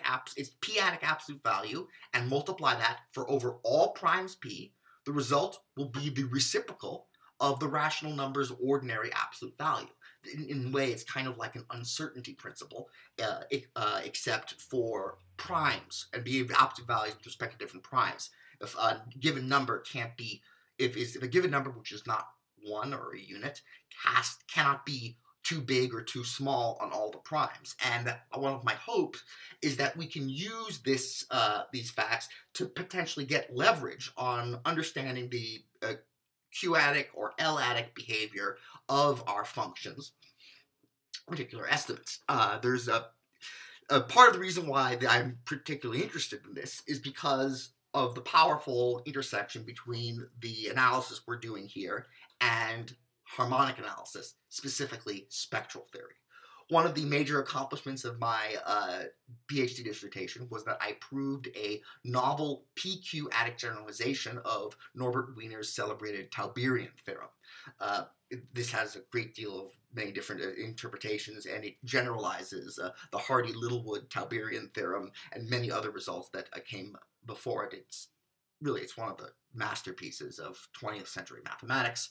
S1: absolute value and multiply that for over all primes p, the result will be the reciprocal of the rational number's ordinary absolute value. In a way, it's kind of like an uncertainty principle, except for primes and being absolute values with respect to different primes. If a given number can't be, if a given number which is not 1 or a unit cannot be too big or too small on all the primes. And one of my hopes is that we can use these facts to potentially get leverage on understanding the q-adic or l-adic behavior of our functions, particular estimates. There's a part of the reason why I'm particularly interested in this is because of the powerful intersection between the analysis we're doing here and harmonic analysis, specifically spectral theory. One of the major accomplishments of my PhD dissertation was that I proved a novel p-q-adic generalization of Norbert Wiener's celebrated Tauberian theorem. This has a great deal of many different interpretations, and it generalizes the Hardy-Littlewood-Tauberian theorem and many other results that came before it. It's one of the masterpieces of 20th century mathematics,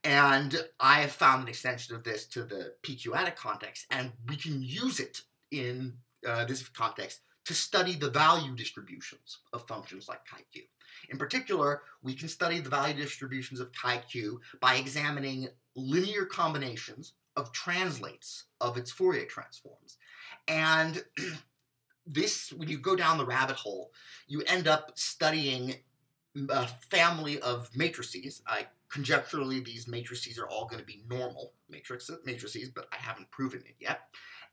S1: and I have found an extension of this to the p-q-adic context, and we can use it in this context to study the value distributions of functions like chi-q. In particular, we can study the value distributions of chi-q by examining linear combinations of translates of its Fourier transforms. And this, when you go down the rabbit hole, you end up studying a family of matrices. Conjecturally, these matrices are all going to be normal matrices, but I haven't proven it yet.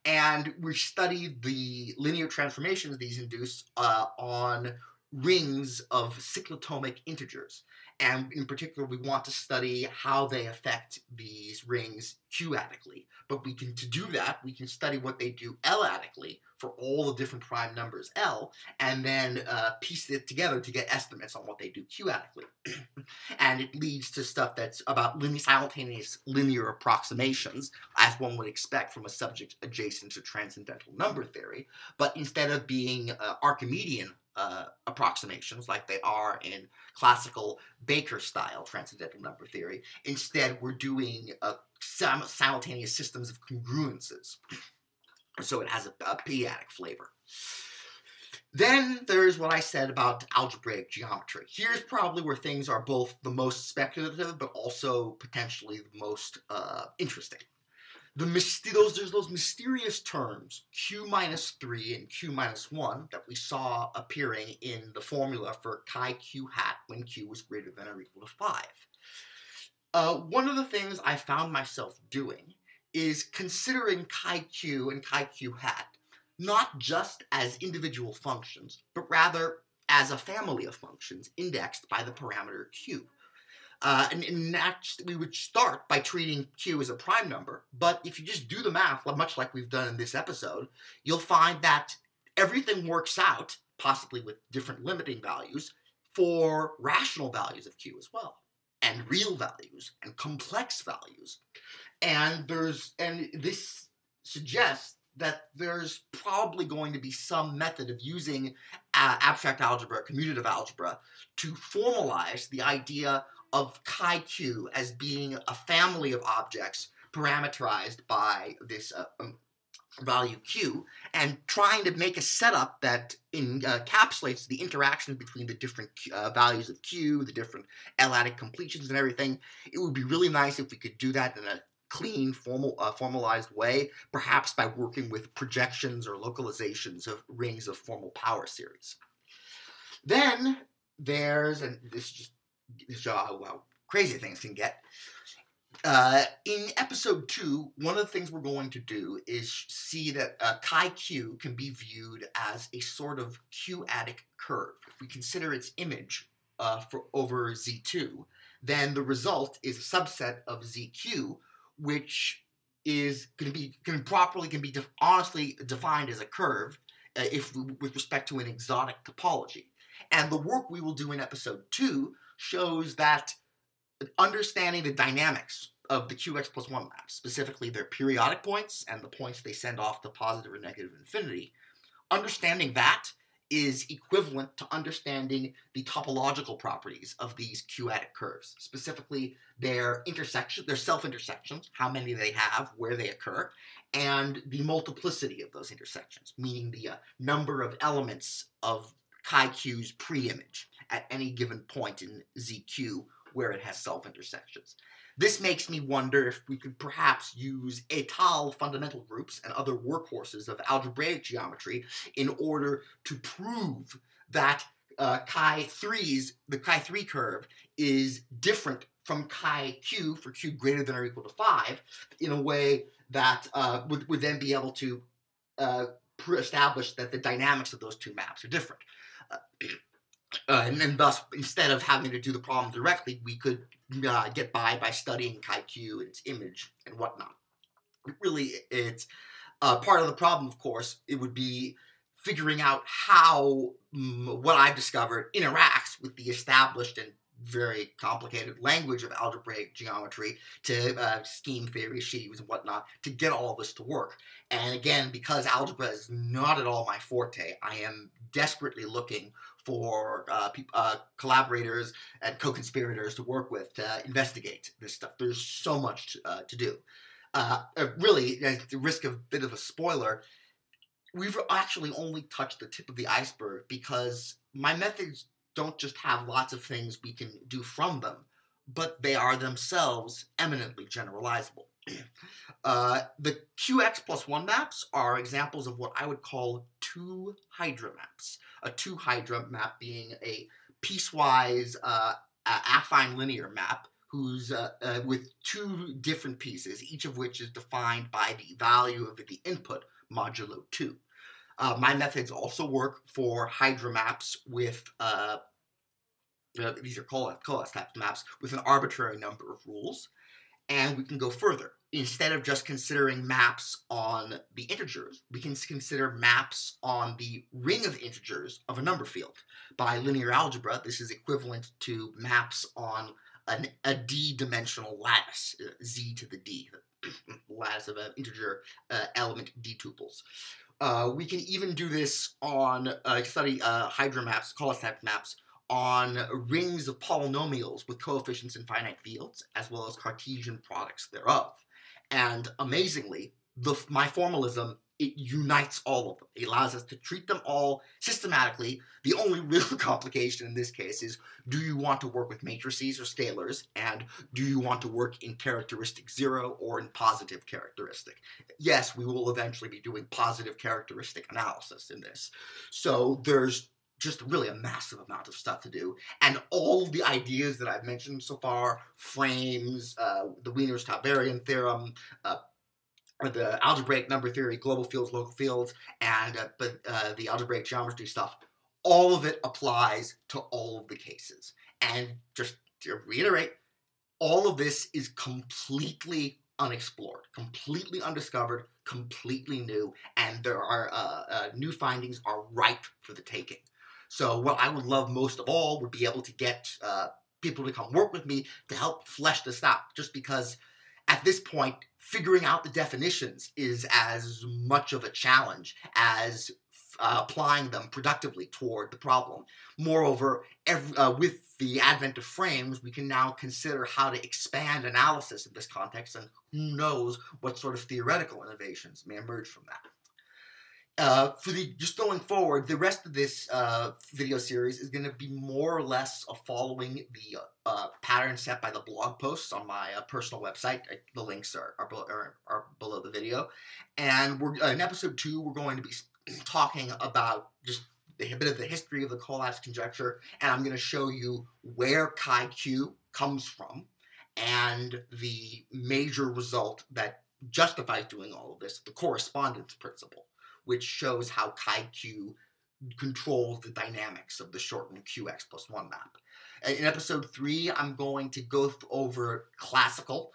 S1: And we studied the linear transformations these induce on rings of cyclotomic integers. And in particular, we want to study how they affect these rings q-adically. But to do that, we can study what they do l-adically for all the different prime numbers L, and then piece it together to get estimates on what they do q-adically. And it leads to stuff that's about simultaneous linear approximations, as one would expect from a subject adjacent to transcendental number theory. But instead of being Archimedean approximations like they are in classical Baker-style transcendental number theory, instead we're doing simultaneous systems of congruences. So it has a p-adic flavor. Then there's what I said about algebraic geometry. Here's probably where things are both the most speculative, but also potentially the most interesting. There's those mysterious terms, q minus 3 and q minus 1, that we saw appearing in the formula for chi-q hat when q was greater than or equal to 5. One of the things I found myself doing is considering chi-q and chi-q hat not just as individual functions, but rather as a family of functions indexed by the parameter q. And next, we would start by treating q as a prime number, but if you just do the math, much like we've done in this episode, you'll find that everything works out, possibly with different limiting values, for rational values of q as well, and real values, and complex values. And this suggests that there's probably going to be some method of using abstract algebra, commutative algebra, to formalize the idea of chi-q as being a family of objects parameterized by this value q, and trying to make a setup that encapsulates the interactions between the different values of q, the different l-adic completions and everything. It would be really nice if we could do that in a clean, formalized way, perhaps by working with projections or localizations of rings of formal power series. Then there's, and this just shows how crazy things can get. In episode 2, one of the things we're going to do is see that chi-q can be viewed as a sort of q-adic curve. If we consider its image over Z2, then the result is a subset of ZQ, which is going to be honestly defined as a curve with respect to an exotic topology. And the work we will do in episode 2 shows that understanding the dynamics of the qx plus 1 maps, specifically their periodic points and the points they send off to positive or negative infinity, understanding that is equivalent to understanding the topological properties of these q-adic curves, specifically their self-intersections, how many they have, where they occur, and the multiplicity of those intersections, meaning the number of elements of chi-q's pre-image at any given point in ZQ where it has self-intersections. This makes me wonder if we could perhaps use étale fundamental groups and other workhorses of algebraic geometry in order to prove that the chi3 curve is different from chi-q for q greater than or equal to 5 in a way that would then be able to establish that the dynamics of those two maps are different. And thus, instead of having to do the problem directly, we could get by studying chi-q and its image and whatnot. Really, it's part of the problem, of course, it would be figuring out how what I've discovered interacts with the established and very complicated language of algebraic geometry to scheme theory, sheaves, and whatnot, to get all this to work. And again, because algebra is not at all my forte, I am desperately looking for collaborators and co-conspirators to work with to investigate this stuff. There's so much to do. Really, at the risk of a bit of a spoiler, we've actually only touched the tip of the iceberg because my methods don't just have lots of things we can do from them, but they are themselves eminently generalizable. The QX+1 maps are examples of what I would call two hydra maps. A two hydra map being a piecewise affine linear map whose with two different pieces, each of which is defined by the value of the input modulo 2. My methods also work for hydra maps with these are Collatz-type maps with an arbitrary number of rules. And we can go further. Instead of just considering maps on the integers, we can consider maps on the ring of integers of a number field. By linear algebra, this is equivalent to maps on a d-dimensional lattice, z to the d, the lattice of an integer element d tuples. We can even do this on study hydra maps, Collatz-type maps, on rings of polynomials with coefficients in finite fields, as well as Cartesian products thereof. And amazingly, my formalism, it unites all of them. It allows us to treat them all systematically. The only real complication in this case is, do you want to work with matrices or scalars, and do you want to work in characteristic 0 or in positive characteristic? Yes, we will eventually be doing positive characteristic analysis in this. So there's just really a massive amount of stuff to do. And all of the ideas that I've mentioned so far, frames, the Wiener's Tauberian theorem, the algebraic number theory, global fields, local fields, and the algebraic geometry stuff, all of it applies to all of the cases. And just to reiterate, all of this is completely unexplored, completely undiscovered, completely new, and there are new findings are ripe for the taking. So what I would love most of all would be able to get people to come work with me to help flesh this out, just because at this point, figuring out the definitions is as much of a challenge as applying them productively toward the problem. Moreover, with the advent of frames, we can now consider how to expand analysis in this context, and who knows what sort of theoretical innovations may emerge from that. Just going forward, the rest of this video series is going to be more or less following the pattern set by the blog posts on my personal website. The links are below the video. And in episode 2, we're going to be talking about just a bit of the history of the Collatz conjecture, and I'm going to show you where chi-q comes from and the major result that justifies doing all of this, the correspondence principle, which shows how chi-q controls the dynamics of the shortened QX+1 map. In episode 3, I'm going to go over classical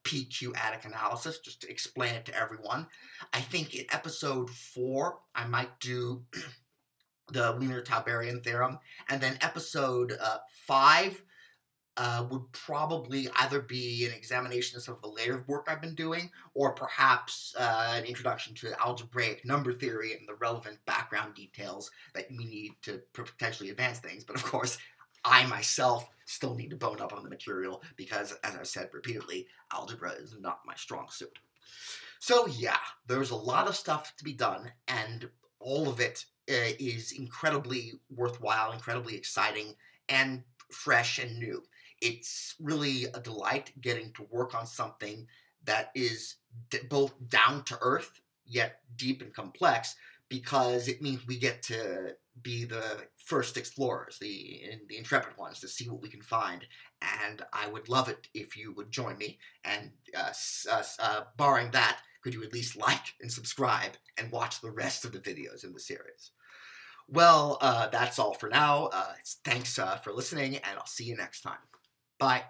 S1: p-q-adic analysis, just to explain it to everyone. I think in episode 4, I might do the Wiener-Tauberian theorem, and then episode 5, would probably either be an examination of some of the layer work I've been doing, or perhaps an introduction to algebraic number theory and the relevant background details that we need to potentially advance things. But of course, I myself still need to bone up on the material because, as I've said repeatedly, algebra is not my strong suit. So yeah, there's a lot of stuff to be done, and all of it is incredibly worthwhile, incredibly exciting, and fresh and new. It's really a delight getting to work on something that is both down to earth, yet deep and complex, because it means we get to be the first explorers, the intrepid ones, to see what we can find. And I would love it if you would join me. And barring that, could you at least like and subscribe and watch the rest of the videos in the series? Well, that's all for now. Thanks for listening, and I'll see you next time. Bye.